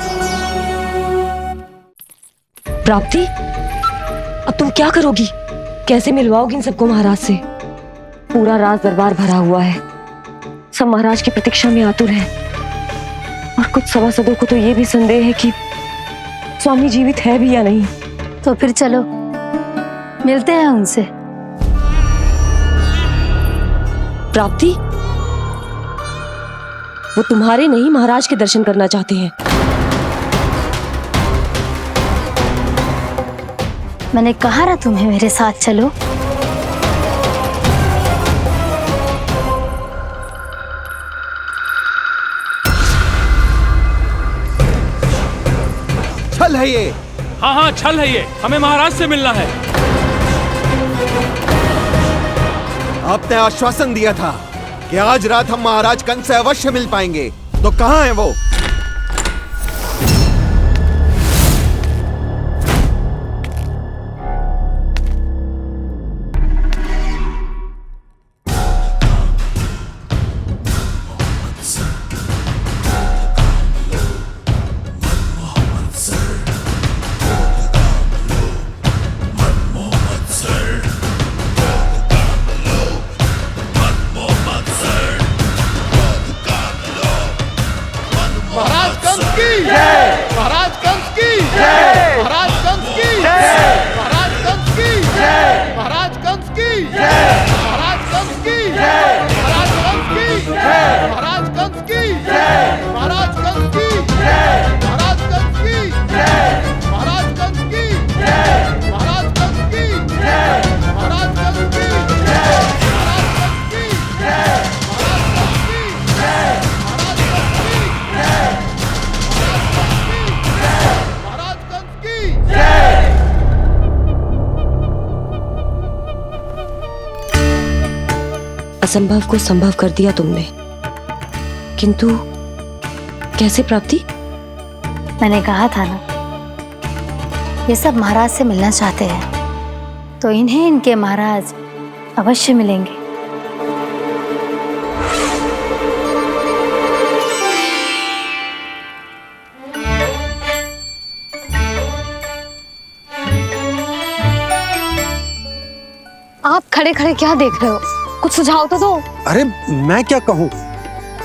प्राप्ति, अब तुम क्या करोगी? कैसे मिलवाओगी इन सबको महाराज से? पूरा राज दरबार भरा हुआ है, सब महाराज की प्रतीक्षा में आतुर हैं। और कुछ सभासदों को तो ये भी संदेह है कि स्वामी जीवित है भी या नहीं। तो फिर चलो मिलते हैं उनसे। प्राप्ति, वो तुम्हारे नहीं महाराज के दर्शन करना चाहते हैं। मैंने कहा ना तुम्हें मेरे साथ चलो। छल है ये। हाँ हाँ, छल है ये। हमें महाराज से मिलना है। आपने आश्वासन दिया था कि आज रात हम महाराज कंस से अवश्य मिल पाएंगे, तो कहाँ है वो? महाराज कंस की जय, महाराज कंस की जय, महाराज कंस की जय, महाराज कंस की जय, महाराज कंस की जय, महाराज कंस की जय, महाराज कंस की जय, महाराज कंस की जय, महाराज कंस की जय, महाराज कंस की जय, महाराज कंस की जय, महाराज कंस की जय, महाराज कंस की जय, महाराज कंस की जय, महाराज कंस की जय, असंभव को संभव कर दिया तुमने, किंतु कैसे प्राप्ति? मैंने कहा था ना, ये सब महाराज से मिलना चाहते हैं, तो इन्हें इनके महाराज अवश्य मिलेंगे। आप खड़े खड़े क्या देख रहे हो? कुछ सुझाव तो दो। अरे मैं क्या कहूँ,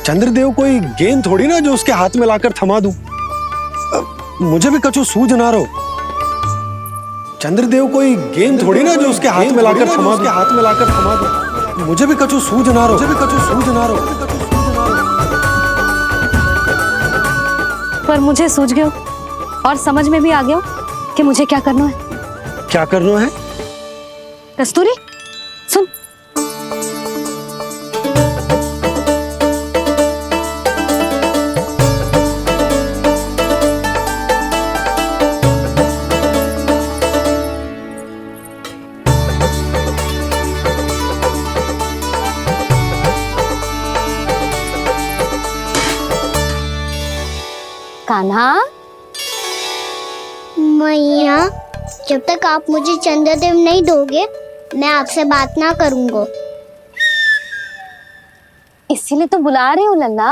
चंद्रदेव कोई गेंद थोड़ी ना जो उसके हाथ में लाकर थमा दूं। मुझे भी कछु सूझ ना रहो। चंद्रदेव कोई गेंद थोड़ी ना जो उसके हाथ में लाकर थमा दूं। मुझे भी कछु सूझ ना रहो। पर मुझे सूझ गयो और समझ में भी आ गया कि मुझे क्या करना है। क्या करना है? कस्तूरी, सुन। कान्हा, मैया, जब तक आप मुझे चंद्रदेव नहीं दोगे मैं आपसे बात ना करूंगा। इसीलिए तो बुला रही हूँ लल्ला।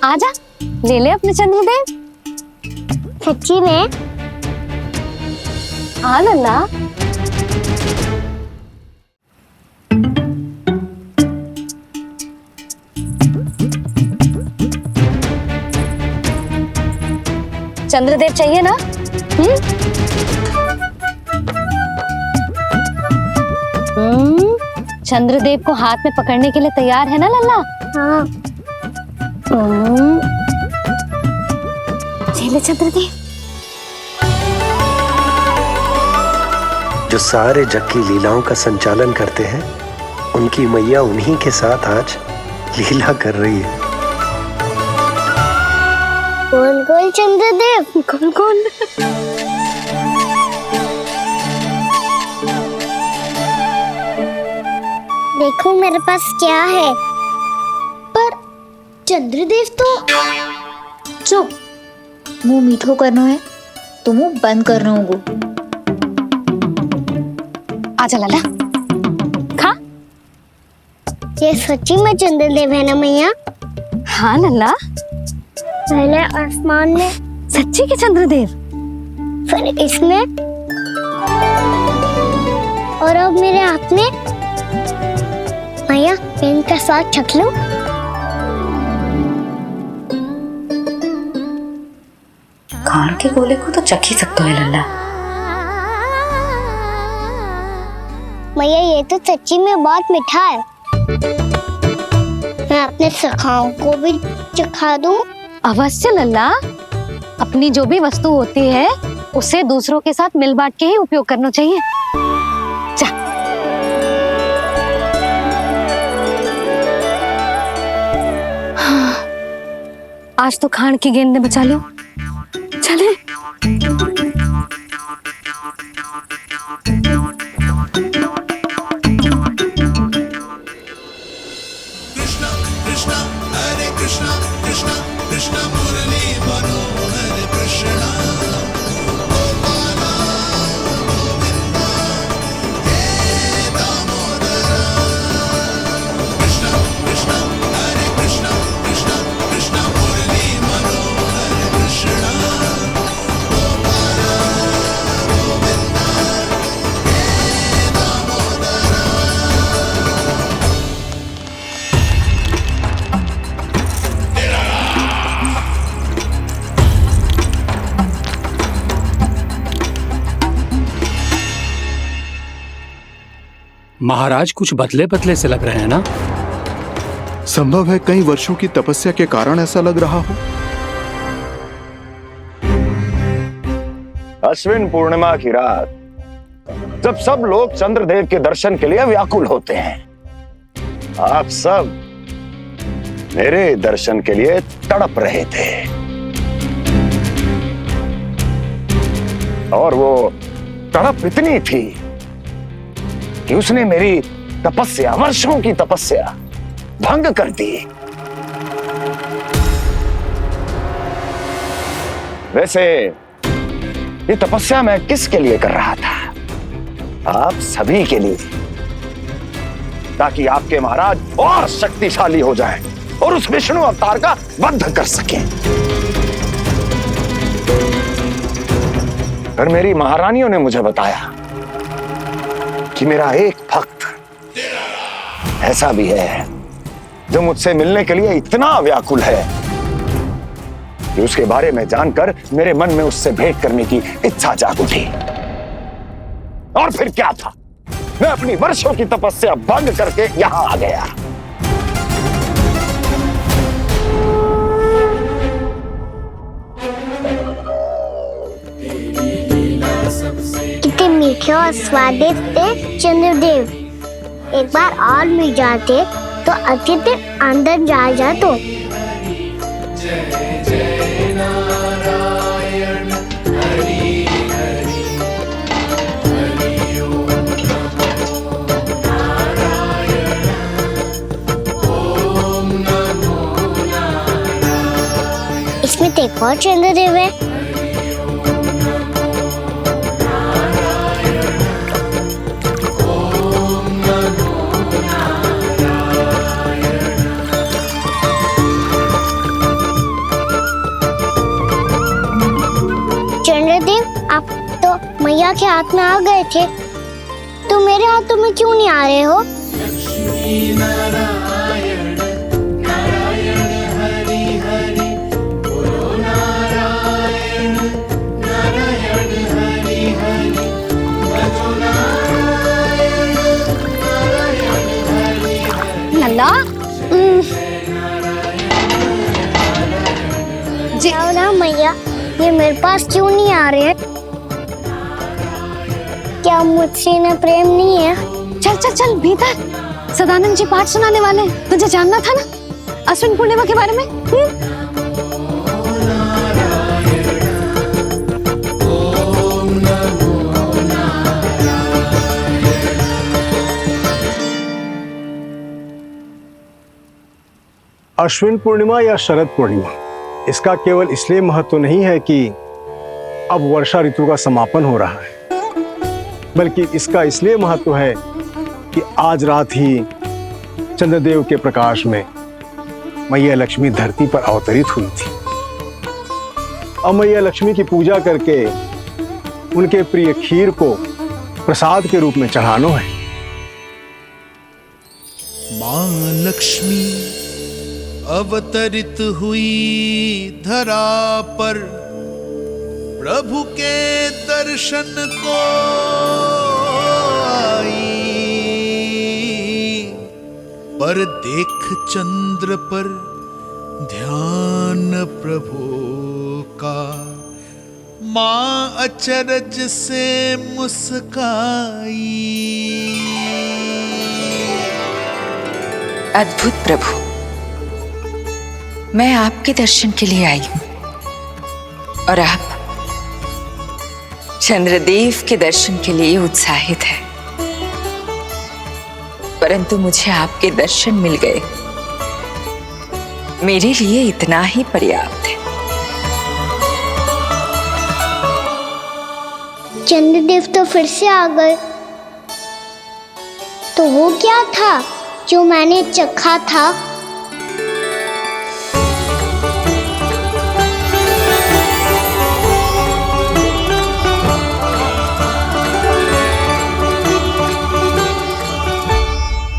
आजा, ले ले अपने चंद्रदेव। सच्ची में? हाँ लल्ला। चंद्रदेव चाहिए ना? चंद्रदेव को हाथ में पकड़ने के लिए तैयार है ना लल्ला? हाँ। ले चंद्रदेव। जो सारे जग की लीलाओं का संचालन करते हैं उनकी मैया उन्हीं के साथ आज लीला कर रही है। गोल गोल चंद्रदेव, गोल गोल। देखो मेरे पास क्या है। पर चंद्रदेव तो चुप, मुंह मीठो करनो है तो मुंह बंद करनो होगो। आजा लाला, खा। ये सच्ची में चंद्रदेव है ना मैया? हाँ लल्ला, पहले आसमान में, सच्ची के चंद्रदेव, फिर इसमें, और अब मेरे हाथ में। मैया, मैं इनका स्वाद चख लूं? खान के गोले को तो चख ही सकते है लल्ला। मैया, ये तो सच्ची में बहुत मीठा है। मैं अपने सखाओं को भी चखा दूं? अवश्य लल्ला, अपनी जो भी वस्तु होती है उसे दूसरों के साथ मिल बांट के ही उपयोग करना चाहिए। जा। हाँ, आज तो खान की गेंद ने बचा लो। चले। महाराज कुछ बदले बदले से लग रहे हैं ना? संभव है कई वर्षों की तपस्या के कारण ऐसा लग रहा हो। अश्विन पूर्णिमा की रात, जब सब लोग चंद्रदेव के दर्शन के लिए व्याकुल होते हैं, आप सब मेरे दर्शन के लिए तड़प रहे थे। और वो तड़प इतनी थी कि उसने मेरी तपस्या, वर्षों की तपस्या भंग कर दी। वैसे ये तपस्या मैं किसके लिए कर रहा था? आप सभी के लिए, ताकि आपके महाराज और शक्तिशाली हो जाएं और उस विष्णु अवतार का वध कर सकें। पर मेरी महारानियों ने मुझे बताया कि मेरा एक भक्त ऐसा भी है जो मुझसे मिलने के लिए इतना व्याकुल है कि उसके बारे में जानकर मेरे मन में उससे भेंट करने की इच्छा जाग उठी। और फिर क्या था, मैं अपनी वर्षों की तपस्या भंग करके यहां आ गया। कितने मीठे और स्वादिष्ट थे चंद्रदेव। एक बार और मिल जाते तो अतिथि अंदर जा जातो। इसमें तो एक और चंद्रदेव है। चंद्रदेव, आप तो मैया के हाथ में आ गए थे, तो मेरे हाथों में क्यों नहीं आ रहे हो? लल्ला, जाओ ना मैया, ये मेरे पास क्यों नहीं आ रहे हैं? क्या मुझसे इन्हें प्रेम नहीं है? चल चल चल भीतर। सदानंद जी पाठ सुनाने वाले हैं। तुझे जानना था ना अश्विन पूर्णिमा के बारे में? अश्विन पूर्णिमा या शरद पूर्णिमा, इसका केवल इसलिए महत्व नहीं है कि अब वर्षा ऋतु का समापन हो रहा है, बल्कि इसका इसलिए महत्व है कि आज रात ही चंद्रदेव के प्रकाश में मैया लक्ष्मी धरती पर अवतरित हुई थी। अब मैया लक्ष्मी की पूजा करके उनके प्रिय खीर को प्रसाद के रूप में चढ़ाना है। मां लक्ष्मी अवतरित हुई धरा पर, प्रभु के दर्शन को आई, पर देख चंद्र पर ध्यान प्रभु का, मां अचरज से मुस्काई। अद्भुत प्रभु, मैं आपके दर्शन के लिए आई हूं और आप चंद्रदेव के दर्शन के लिए उत्साहित है, परंतु मुझे आपके दर्शन मिल गए, मेरे लिए इतना ही पर्याप्त है। चंद्रदेव तो फिर से आ गए, तो वो क्या था जो मैंने चखा था?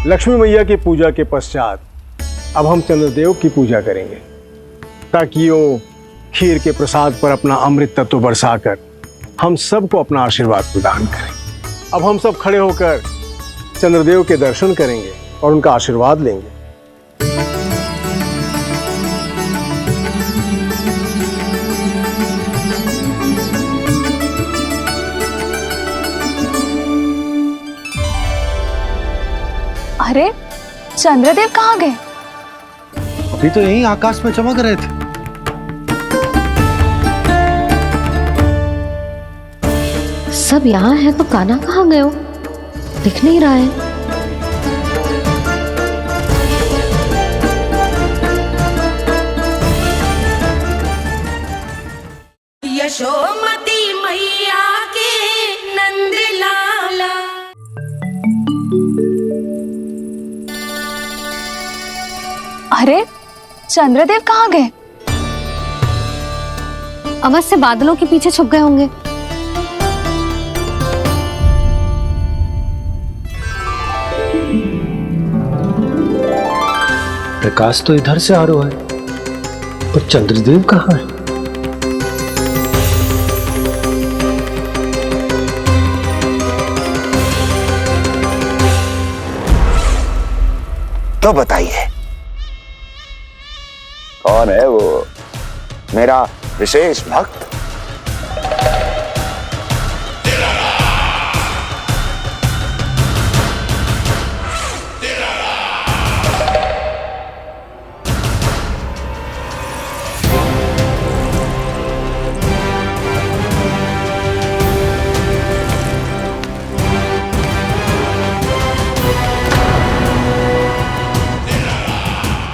लक्ष्मी मैया की पूजा के पश्चात अब हम चंद्रदेव की पूजा करेंगे, ताकि वो खीर के प्रसाद पर अपना अमृत तत्व बरसाकर हम सबको अपना आशीर्वाद प्रदान करें। अब हम सब खड़े होकर चंद्रदेव के दर्शन करेंगे और उनका आशीर्वाद लेंगे। अरे चंद्रदेव कहाँ गए? अभी तो यहीं आकाश में चमक रहे थे। सब यहाँ है तो कान्हा कहाँ गए हो? दिख नहीं रहा है। यशोमती मैया के नंद लाला। अरे चंद्रदेव कहाँ गए? अवश्य बादलों के पीछे छुप गए होंगे। प्रकाश तो इधर से आ रहा है, पर चंद्रदेव कहाँ है? तो बताइए कौन है वो मेरा विशेष भक्त?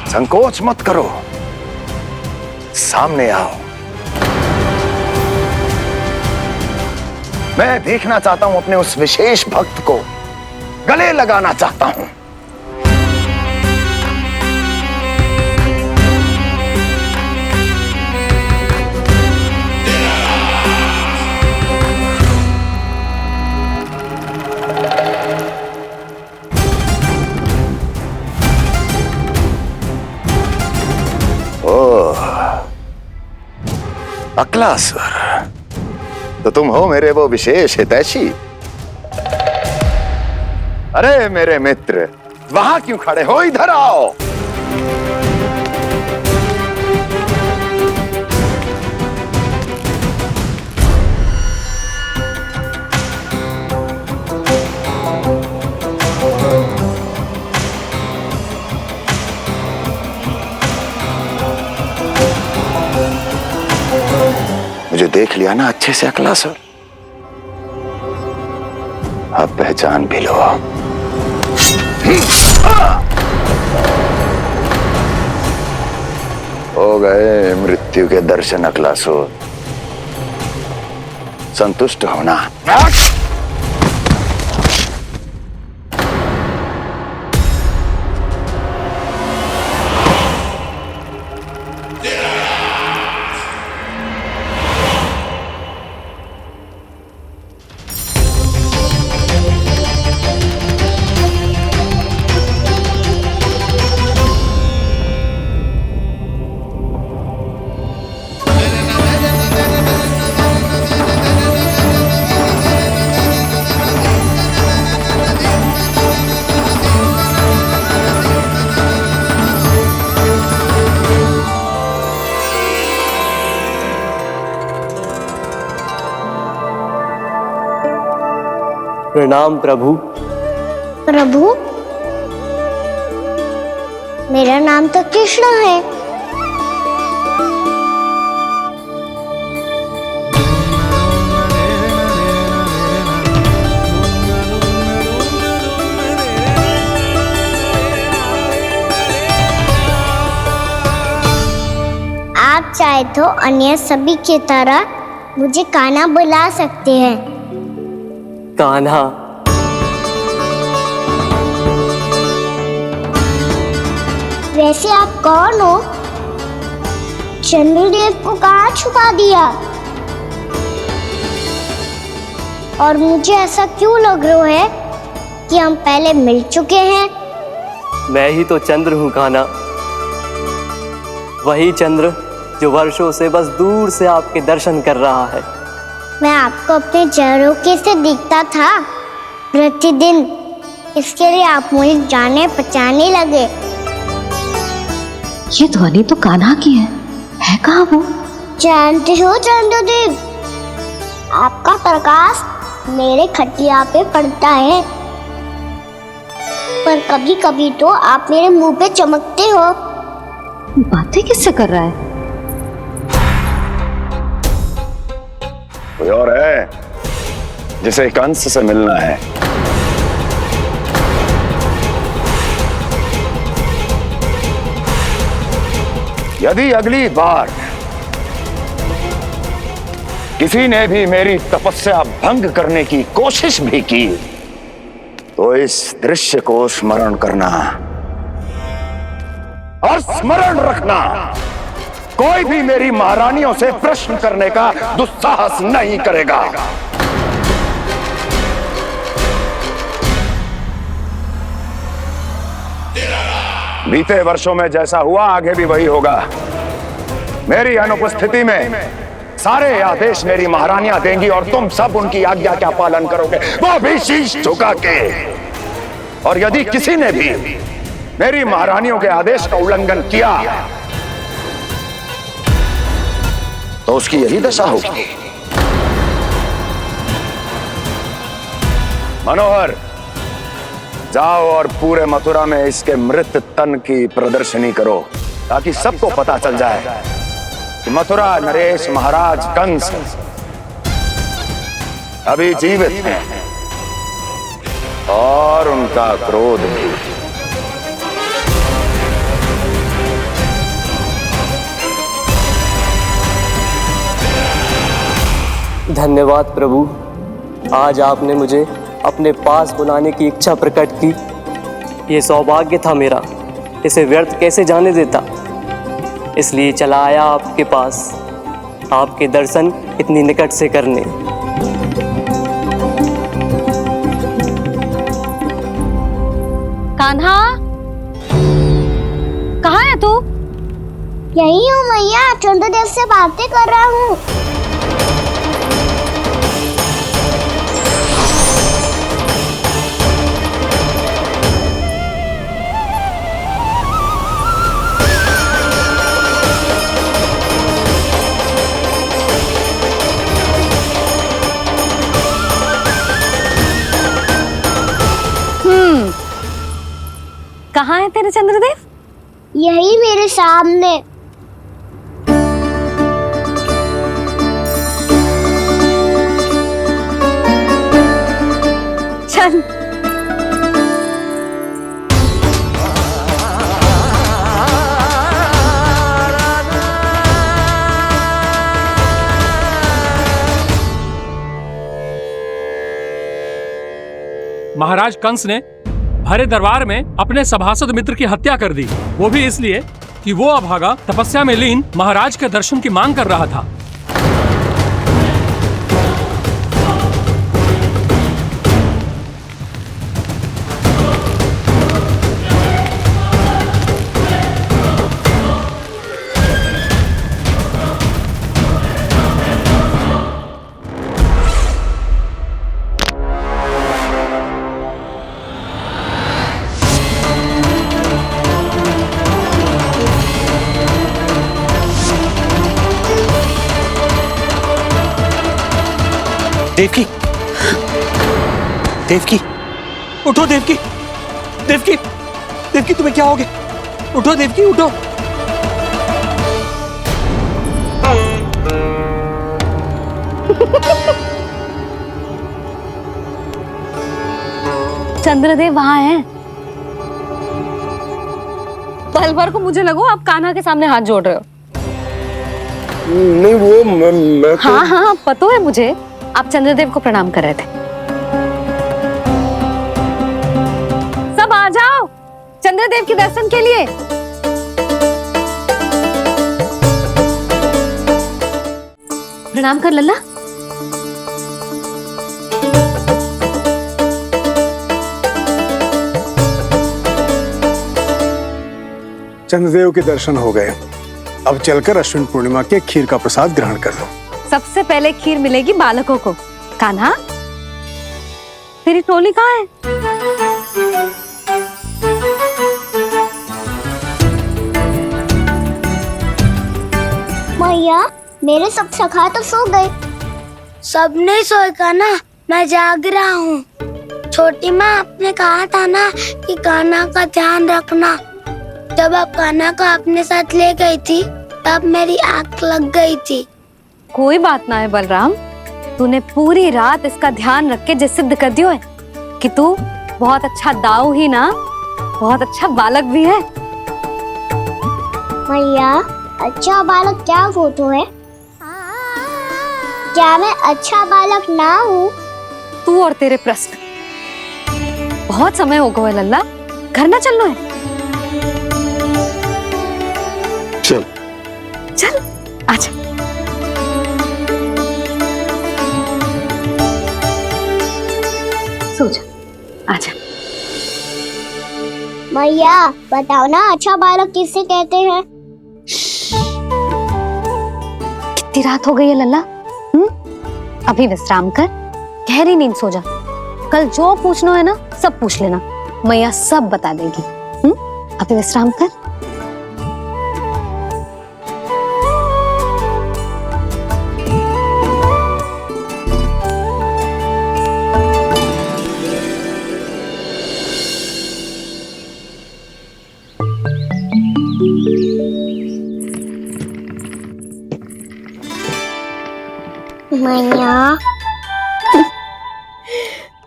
संकोच मत करो, सामने आओ। मैं देखना चाहता हूं अपने उस विशेष भक्त को, गले लगाना चाहता हूं। अक्लासुर, तो तुम हो मेरे वो विशेष हितैषी। अरे मेरे मित्र, वहां क्यों खड़े हो? इधर आओ। मुझे देख लिया ना अच्छे से अकलासुर, अब पहचान भी लो। हो गए मृत्यु के दर्शन अकलासुर, संतुष्ट होना। प्रणाम प्रभु। प्रभु, मेरा नाम तो कृष्ण है। आप चाहे तो अन्य सभी की तरह मुझे कान्हा बुला सकते हैं। कान्हा? वैसे आप कौन हो? चंद्रदेव को कहाँ छुपा दिया? और मुझे ऐसा क्यों लग रहा है कि हम पहले मिल चुके हैं? मैं ही तो चंद्र हूँ कान्हा, वही चंद्र जो वर्षों से बस दूर से आपके दर्शन कर रहा है। मैं आपको अपने झरोखे से दिखता था प्रतिदिन, इसके लिए आप मुझे जाने पहचाने लगे। ये ध्वनि तो कान्हा की है कहाँ वो? जानते हो चंद्रदेव, आपका प्रकाश मेरे खटिया पे पड़ता है, पर कभी कभी तो आप मेरे मुंह पे चमकते हो। बातें किससे कर रहा है? कोई और है जिसे कंस से मिलना है? यदि अगली बार किसी ने भी मेरी तपस्या भंग करने की कोशिश भी की तो इस दृश्य को स्मरण करना और स्मरण रखना, कोई भी मेरी महारानियों से प्रश्न करने का दुस्साहस नहीं करेगा। बीते वर्षों में जैसा हुआ आगे भी वही होगा। मेरी अनुपस्थिति में सारे आदेश मेरी महारानियां देंगी और तुम सब उनकी आज्ञा का पालन करोगे, वो भी शीश झुका के। और यदि किसी ने भी मेरी महारानियों के आदेश का उल्लंघन किया तो उसकी यही दशा होगी। मनोहर, जाओ और पूरे मथुरा में इसके मृत तन की प्रदर्शनी करो, ताकि सबको पता चल जाए कि मथुरा नरेश महाराज कंस अभी जीवित हैं और उनका क्रोध भी। धन्यवाद प्रभु, आज आपने मुझे अपने पास बुलाने की इच्छा प्रकट की। ये सौभाग्य था मेरा, इसे व्यर्थ कैसे जाने देता। इसलिए चला आया आपके पास, आपके दर्शन इतनी निकट से करने। कान्हा, कहाँ है तू? यही हूँ मैया, चंद्रदेव से बातें कर रहा हूँ। कहाँ है तेरे चंद्रदेव? यही मेरे सामने। महाराज कंस ने भरे दरबार में अपने सभासद मित्र की हत्या कर दी, वो भी इसलिए कि वो अभागा तपस्या में लीन महाराज के दर्शन की मांग कर रहा था। देवकी, देवकी, उठो देवकी, देवकी, देवकी तुम्हें क्या हो गया? उठो देवकी, उठो। चंद्रदेव वहां हैं। पल भर को मुझे लगो आप कान्हा के सामने हाथ जोड़ रहे हो। नहीं वो मैं तो... हाँ हाँ पता है मुझे, आप चंद्रदेव को प्रणाम कर रहे थे। सब आ जाओ चंद्रदेव के दर्शन के लिए। प्रणाम कर लल्ला। चंद्रदेव के दर्शन हो गए, अब चलकर अश्विन पूर्णिमा के खीर का प्रसाद ग्रहण कर लो। सबसे पहले खीर मिलेगी बालकों को। कान्हा, तेरी टोली कहाँ है? मैया, मेरे सब सखा तो सो गए। सब नहीं सोए कान्हा, मैं जाग रहा हूँ। छोटी माँ, आपने कहा था ना कि कान्हा का ध्यान रखना। जब आप कान्हा को अपने साथ ले गई थी तब मेरी आँख लग गई थी। कोई बात ना है बलराम, तूने पूरी रात इसका ध्यान रख के जो सिद्ध कर दियो है कि तू बहुत अच्छा दाऊ ही ना, बहुत अच्छा बालक भी है। मैया, अच्छा बालक क्या फोटो है? क्या मैं अच्छा बालक ना हूँ? तू और तेरे प्रश्न। बहुत समय हो गया लल्ला, घर ना चलना है? चल चल आजा। सो जा, आजा। मैया, बताओ ना अच्छा बालक किससे कहते हैं? कितनी रात हो गई है लल्ला? अभी विश्राम कर, गहरी नींद सो जा। कल जो पूछना है ना सब पूछ लेना, मैया सब बता देगी। अभी विश्राम कर। मैया,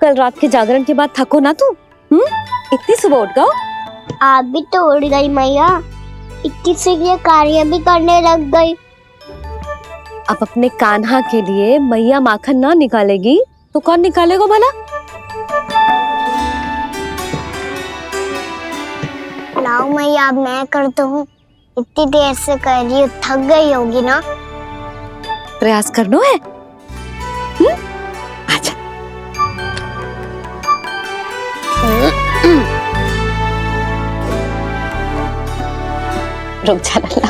कल रात के जागरण के बाद थको ना तू? इतनी सुबह उठ गओ? आप भी तो उठ गई मैया, इतनी सी कार्य भी करने लग गई। अब अपने कान्हा के लिए मैया माखन ना निकालेगी तो कौन निकालेगा भला? लाओ मैया, अब मैं करता हूँ। इतनी देर से कर रही हूँ, थक गई होगी ना? प्रयास करना है। आजा। रुक जा लल्ला।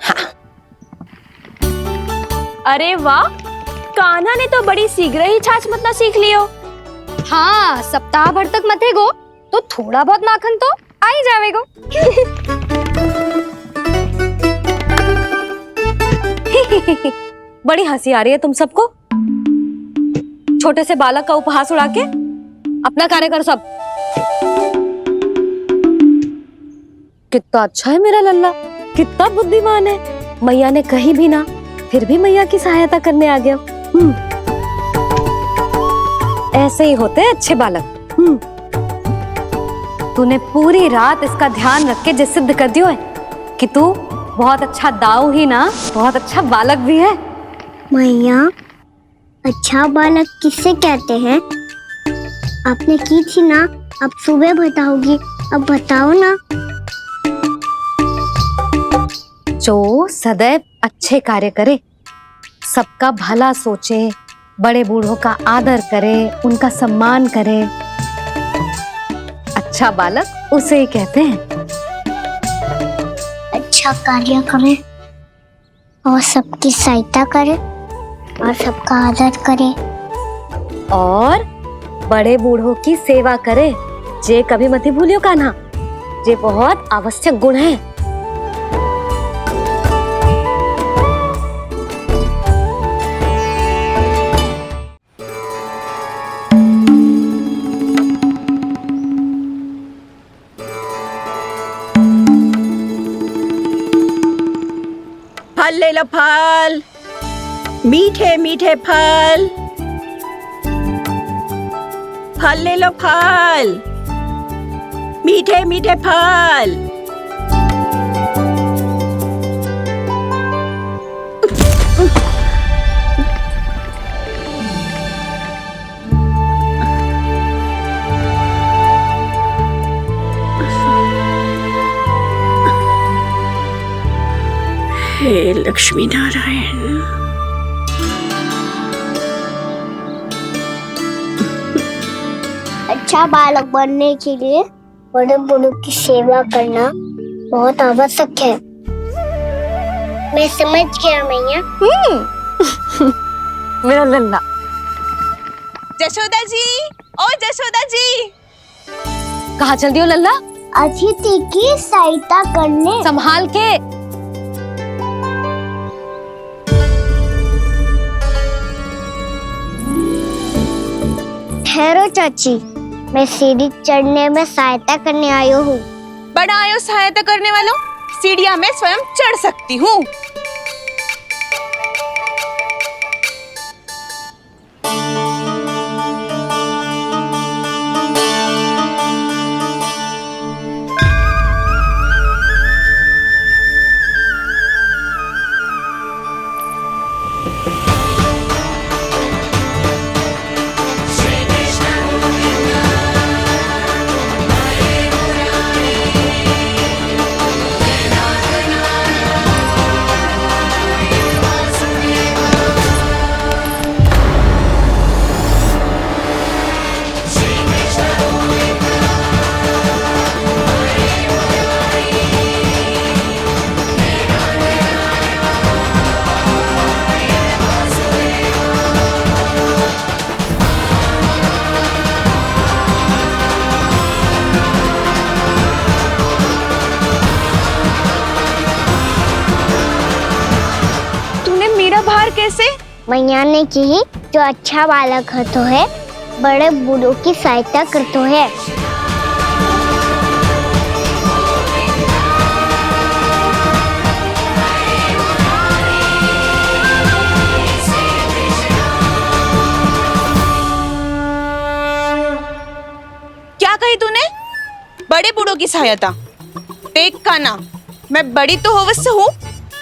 हाँ। अरे वाह, कान्हा ने तो बड़ी शीघ्र ही छाछ मतना सीख लियो। हाँ, सप्ताह भर तक मतेगो तो थोड़ा बहुत माखन तो आ ही जावेगो। बड़ी हंसी आ रही है तुम सबको। छोटे से बालक का उपहास उड़ा के अपना कार्य करो सब। कितना अच्छा है मेरा लल्ला, कितना बुद्धिमान है। मैया ने कही भी ना, फिर भी मैया की सहायता करने आ गया। ऐसे ही होते हैं अच्छे बालक। तूने पूरी रात इसका ध्यान रख के जो सिद्ध कर दियो है कि तू बहुत अच्छा दाऊ ही ना, बहुत अच्छा बालक भी है। मैया, अच्छा बालक किससे कहते हैं? आपने की थी ना, अब सुबह बताओगी, अब बताओ ना। जो सदैव अच्छे कार्य करे, सबका भला सोचे, बड़े बूढ़ों का आदर करे, उनका सम्मान करे, अच्छा बालक उसे ही कहते हैं। अच्छा कार्य करे और सबकी सहायता करे और सबका आदर करे और बड़े बूढ़ों की सेवा करे, जे कभी मत भूलियो कान्हा, जे बहुत आवश्यक गुण है। फल ले लो, फल, मीठे मीठे फल, फल ले लो, फल, मीठे मीठे फल। हे लक्ष्मी नारायण। अच्छा बालक बनने के लिए बड़े बूढ़ों की सेवा करना बहुत आवश्यक है। मैं समझ गया मैया। मेरा लल्ला। जशोदा जी, ओ जशोदा जी, कहाँ चल दियो लल्ला? अतिथि की सहायता करने। संभाल के। ठहरो चाची, मैं सीढ़ी चढ़ने में सहायता करने आई हूँ। बड़ा आयो सहायता करने वालों, सीढ़ियाँ मैं स्वयं चढ़ सकती हूँ। कैसे? मैया ने की जो अच्छा बालक होतो है, बड़े बूढ़ों की सहायता करतो है। क्या कही तूने? बड़े बूढ़ों की सहायता? देख कान्हा, मैं बड़ी तो अवश्य हूँ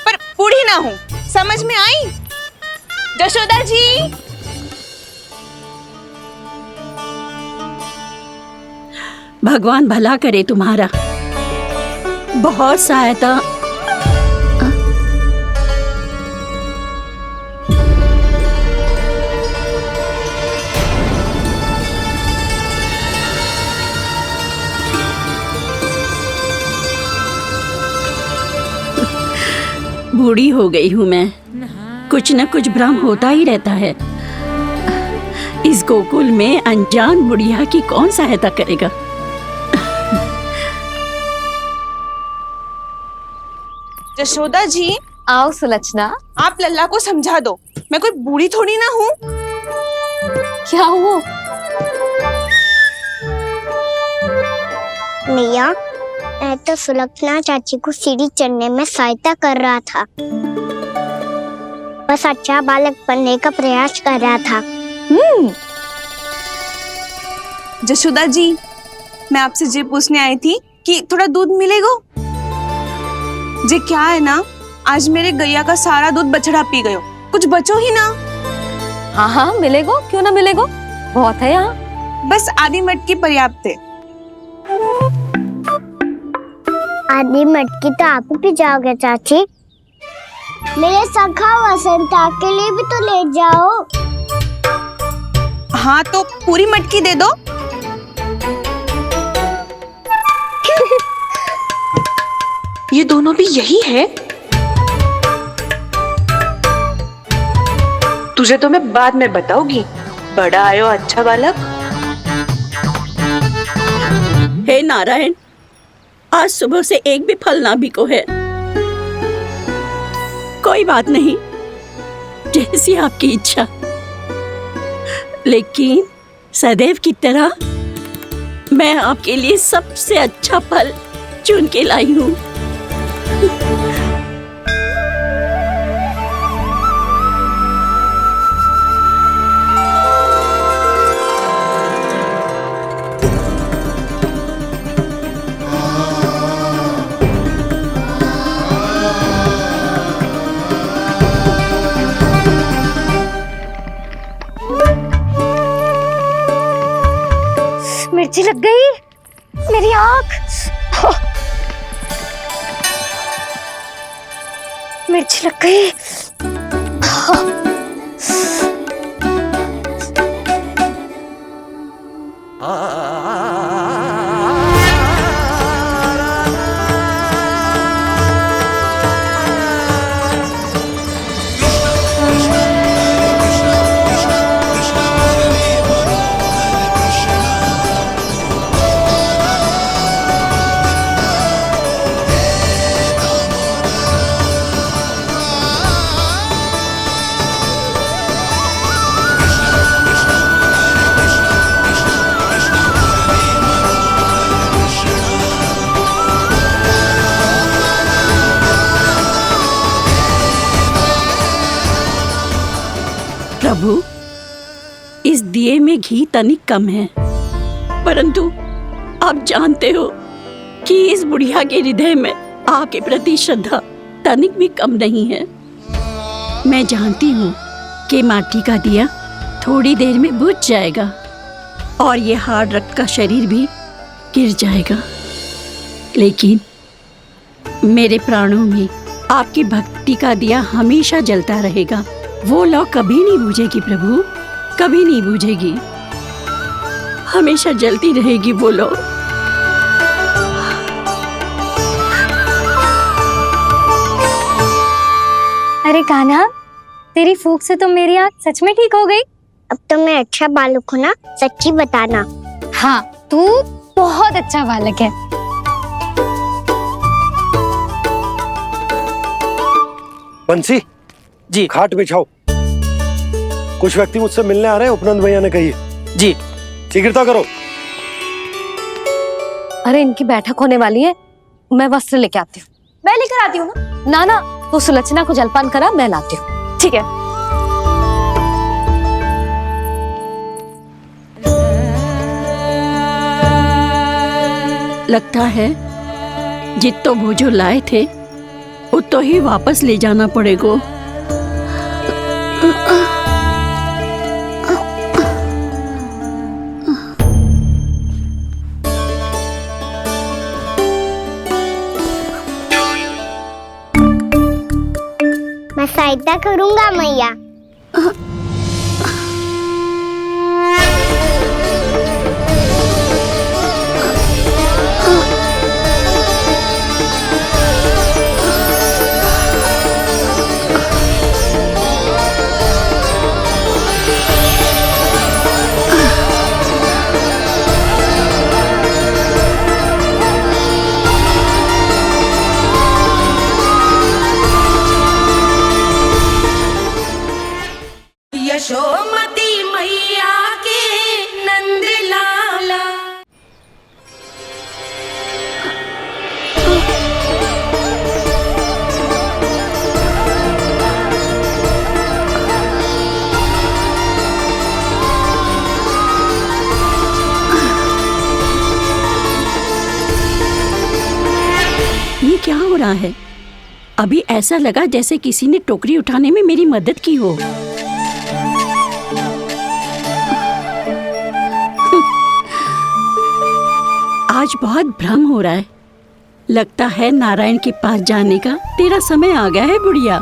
पर बूढ़ी ना हूँ, समझ में आई? जशोदा जी, भगवान भला करे तुम्हारा, बहुत सहायता। बूढ़ी हो गई हूँ मैं, कुछ न कुछ भ्रम होता ही रहता है। इस गोकुल में अनजान बुढ़िया की कौन सहायता करेगा? जशोदा जी, आओ सुलक्षणा। आप लल्ला को समझा दो, मैं कोई बूढ़ी थोड़ी ना हूँ। क्या हुआ? मैया, मैं तो सुलक्षणा चाची को सीढ़ी चढ़ने में सहायता कर रहा था, बस अच्छा बालक बनने का प्रयास कर रहा था। जशोदा जी, मैं आपसे ये पूछने आई थी कि थोड़ा दूध मिलेगा? जे क्या है ना, आज मेरे गैया का सारा दूध बछड़ा पी गयो, कुछ बचो ही ना। हाँ हाँ मिलेगो, क्यों ना मिलेगो, बहुत है यहाँ। बस आधी मटकी पर्याप्त है। आधी मटकी तो आप ही पी जाओगे चाची। मेरे सखा वसंता के लिए भी तो ले जाओ। हाँ तो पूरी मटकी दे दो। ये दोनों भी यही है। तुझे तो मैं बाद में बताऊंगी। बड़ा आयो अच्छा बालक। हे नारायण, आज सुबह से एक भी फल ना बिको है। कोई बात नहीं, जैसी आपकी इच्छा। लेकिन सदैव की तरह मैं आपके लिए सबसे अच्छा फल चुन के लाई हूँ। मिर्ची लग गई मेरी आँख। मिर्ची लग गई। प्रभु, इस दिए में घी तनिक कम है, परंतु आप जानते हो कि इस बुढ़िया के हृदय में आपके प्रति श्रद्धा तनिक भी कम नहीं है। मैं जानती हूँ कि माटी का दिया थोड़ी देर में बुझ जाएगा और ये हार्ड रक्त का शरीर भी गिर जाएगा, लेकिन मेरे प्राणों में आपकी भक्ति का दिया हमेशा जलता रहेगा। वो लौ कभी नहीं बुझेगी प्रभु, कभी नहीं बुझेगी, हमेशा जलती रहेगी वो लौ। अरे कान्हा, तेरी फूंक से तो मेरी आँख सच में ठीक हो गई। अब तो मैं अच्छा बालक हूँ ना, सच्ची बताना। हाँ, तू बहुत अच्छा बालक है। बंसी जी, खाट बिछाओ। कुछ व्यक्ति मुझसे मिलने आ रहे हैं, उपनंद भैया ने कही है। जी, शीघ्रता करो। अरे इनकी बैठक होने वाली है, मैं वस्त्र लेके आती हूँ। मैं लेकर आती हूँ ना। ना तो सुलक्षणा को जलपान करा, मैं लाती हूँ। ठीक है। लगता है जितो भोजो लाए थे उतो ही वापस ले जाना पड़ेगा। मैं सहायता करूंगा मैया। यशोमती मैया के नंद लाला। ये क्या हो रहा है? अभी ऐसा लगा जैसे किसी ने टोकरी उठाने में मेरी मदद की हो। आज बहुत भ्रम हो रहा है। लगता है नारायण के पास जाने का तेरा समय आ गया है बुढ़िया।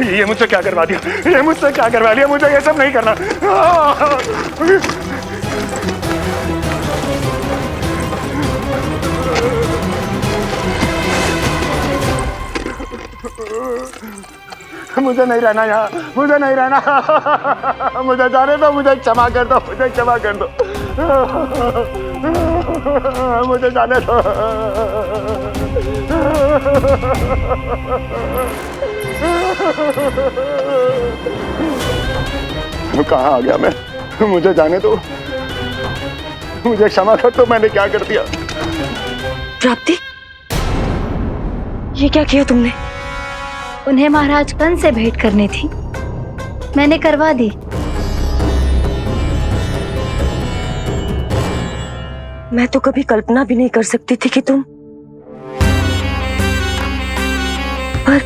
ये मुझसे क्या करवा दिया, ये मुझसे क्या करवा दिया, मुझे ये सब नहीं करना। मुझे नहीं रहना यहाँ, मुझे नहीं रहना, मुझे जाने दो, मुझे क्षमा कर दो, मुझे क्षमा कर दो, मुझे जाने दो। कहाँ आ गया मैं, मुझे जाने दो, मुझे क्षमा कर दो, मैंने क्या कर दिया। प्राप्ति, ये क्या किया तुमने? उन्हें महाराज कंस से भेंट करनी थी, मैंने करवा दी। मैं तो कभी कल्पना भी नहीं कर सकती थी कि तुम, पर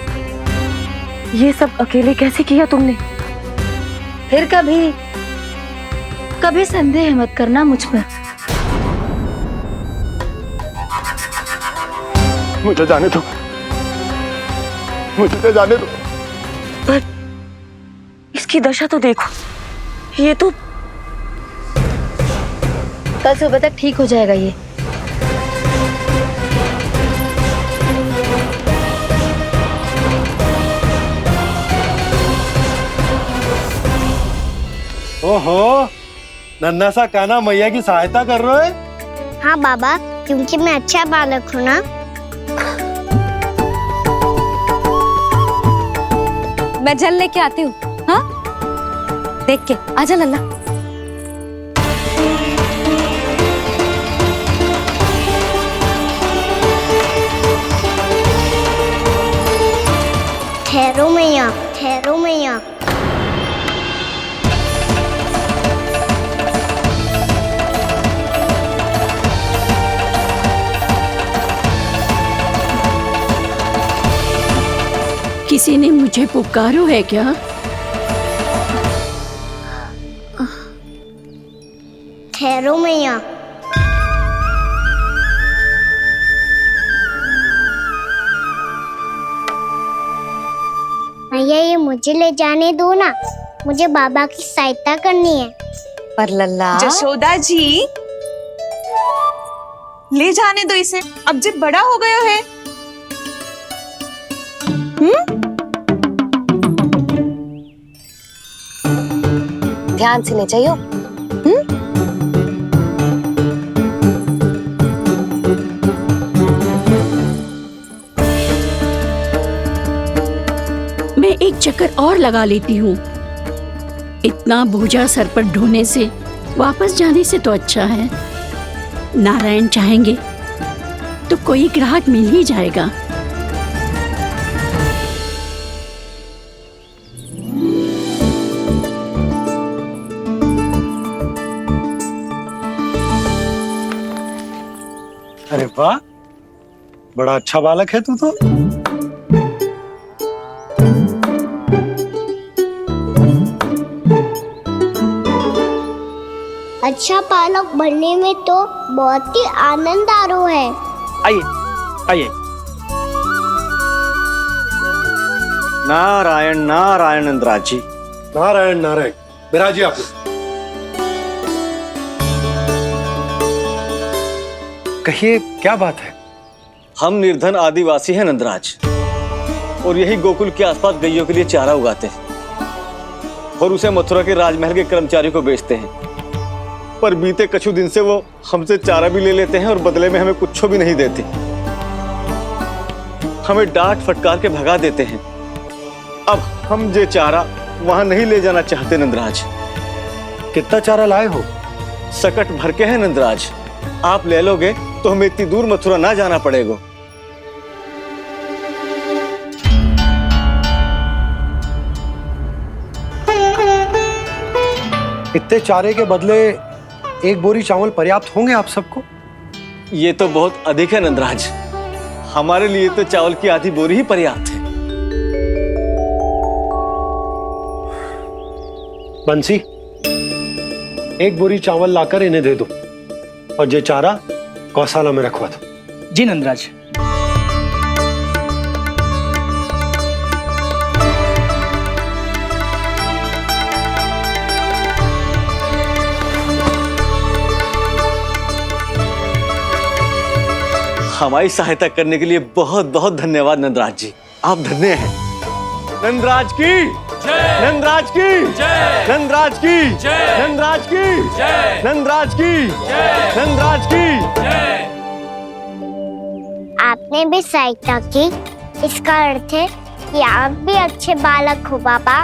ये सब अकेले कैसे किया तुमने? फिर कभी संदेह मत करना मुझ पर। मुझे जाने दो, मुझे जाने दो। पर इसकी दशा तो देखो, ये तो कल सुबह तक ठीक हो जाएगा ये। ओहो, नन्हा सा कान्हा मैया की सहायता कर रहे हो? हाँ बाबा, क्योंकि मैं अच्छा बालक हूँ ना। मैं जल लेके आती हूँ। हाँ, देख के आजा लल्ला। ठहरो मैया, ठहरो मैया। किसी ने मुझे पुकारो है क्या? ठहरो मैया। मैया, ये मुझे ले जाने दो ना, मुझे बाबा की सहायता करनी है। पर लल्ला। जशोदा जी, ले जाने दो इसे, अब जब बड़ा हो गया है। ध्यान से ले जाइयो। मैं एक चक्कर और लगा लेती हूँ। इतना बोझा सर पर ढोने से वापस जाने से तो अच्छा है। नारायण चाहेंगे तो कोई ग्राहक मिल ही जाएगा। अरे वाह, बड़ा अच्छा बालक है तू तो। अच्छा बालक बनने में तो बहुत ही आनंद आ रहा है। आइए आइए। नारायण नारायण इंद्राज जी। नारायण नारायण। बिराजिए आप लोग। कहिए, क्या बात है? हम निर्धन आदिवासी हैं नंदराज, और यही गोकुल के आसपास गैयों के लिए चारा उगाते हैं और उसे मथुरा के राजमहल के कर्मचारियों को बेचते हैं। पर बीते कुछ दिन से वो हमसे चारा भी ले लेते हैं और बदले में हमें कुछ भी नहीं देते। हमें डांट फटकार के भगा देते हैं। अब हम ये चारा वहां नहीं ले जाना चाहते नंदराज। कितना चारा लाए हो? सकट भर के है नंदराज। आप ले लोगे तो हमें इतनी दूर मथुरा ना जाना पड़ेगा। इतने चारे के बदले एक बोरी चावल पर्याप्त होंगे आप सबको? ये तो बहुत अधिक है नंदराज। हमारे लिए तो चावल की आधी बोरी ही पर्याप्त है। बंसी, एक बोरी चावल लाकर इन्हें दे दो और ये चारा गौशाला में रखवा दो। जी नंदराज। हमारी सहायता करने के लिए बहुत बहुत धन्यवाद नंदराज जी। आप धन्य हैं। नंदराज की जय, नंदराज की जय, नंदराज की जय, नंदराज की जय, नंदराज की जय, नंदराज की जय। आपने भी सहायता की, इसका अर्थ है कि आप भी अच्छे बालक हो पापा।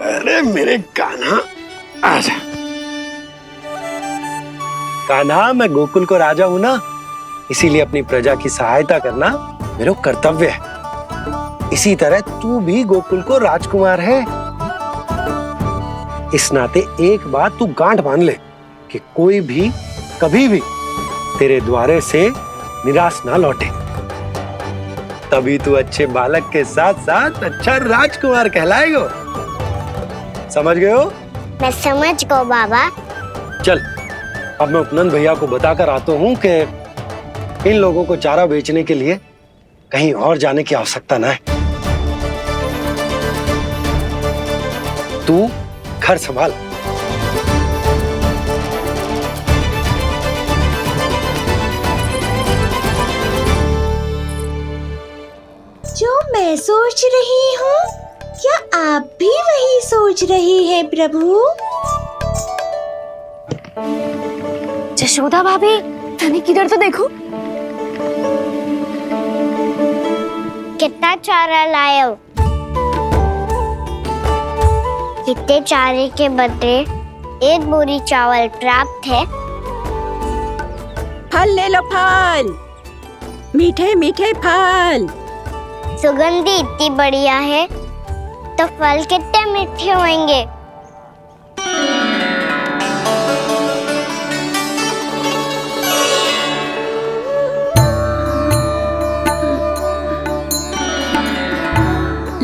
अरे मेरे कान्हा, आजा। कान्हा, मैं गोकुल को राजा हूं ना, इसीलिए अपनी प्रजा की सहायता करना मेरा कर्तव्य है। इसी तरह तू भी गोकुल को राजकुमार है। इस नाते एक बात तू गांठ बांध ले कि कोई भी कभी भी तेरे द्वारे से निराश ना लौटे। तभी तू अच्छे बालक के साथ साथ अच्छा राजकुमार कहलाएगा। समझ गए हो? मैं समझ गया बाबा। चल, अब मैं उपनंद भैया को बताकर आता हूँ कि इन लोगों को चारा बेचने के लिए कहीं और जाने की आवश्यकता ना है। तू घर संभाल। जो मैं सोच रही हूँ, क्या आप भी वही सोच रही हैं प्रभु? यशोदा भाभी, तनिक इधर तो देखो। कितना चारा लाए हो? कितने चारे के बदले एक बोरी चावल प्राप्त है। फल ले लो, फल, मीठे मीठे फल। सुगंधी इतनी बढ़िया है तो फल कितने मीठे होंगे।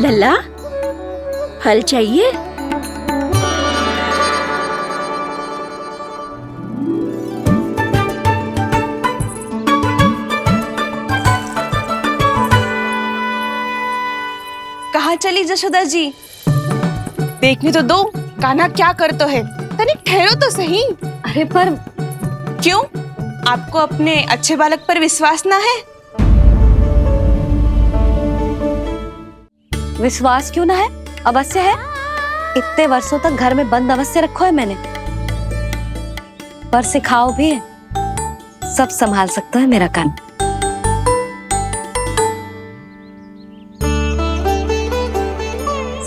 लल्ला, फल चाहिए? कहाँ चली जशोदा जी? देखने तो दो कान्हा क्या करते है। तनिक ठहरो तो सही। अरे पर क्यों? आपको अपने अच्छे बालक पर विश्वास ना है? विश्वास क्यों ना है? अवश्य है। इतने वर्षों तक घर में बंद अवश्य रखो है मैंने, पर सिखाओ भी है। सब संभाल सकता है मेरा कान।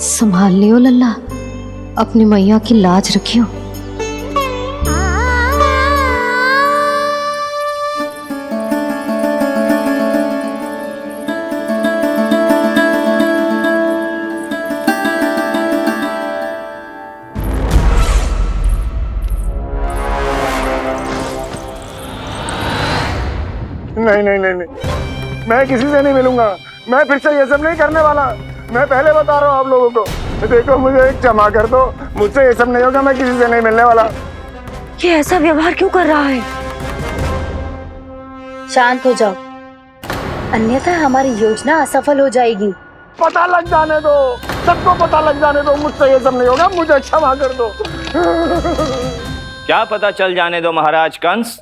संभाल लियो लल्ला, अपनी मैया की लाज रखियो। नहीं नहीं नहीं नहीं, मैं किसी से नहीं मिलूंगा। मैं फिर से ये सब नहीं करने वाला। मैं पहले बता रहा हूँ आप लोगों को। देखो, मुझे एक क्षमा कर दो, मुझसे ये सब नहीं होगा। मैं किसी से नहीं मिलने वाला। ये ऐसा व्यवहार क्यों कर रहा है? शांत हो जाओ, अन्यथा हमारी योजना असफल हो जाएगी। पता लग जाने दो, सबको पता लग जाने दो। मुझसे ये सब नहीं होगा, मुझे क्षमा कर दो। क्या पता चल जाने दो महाराज कंस?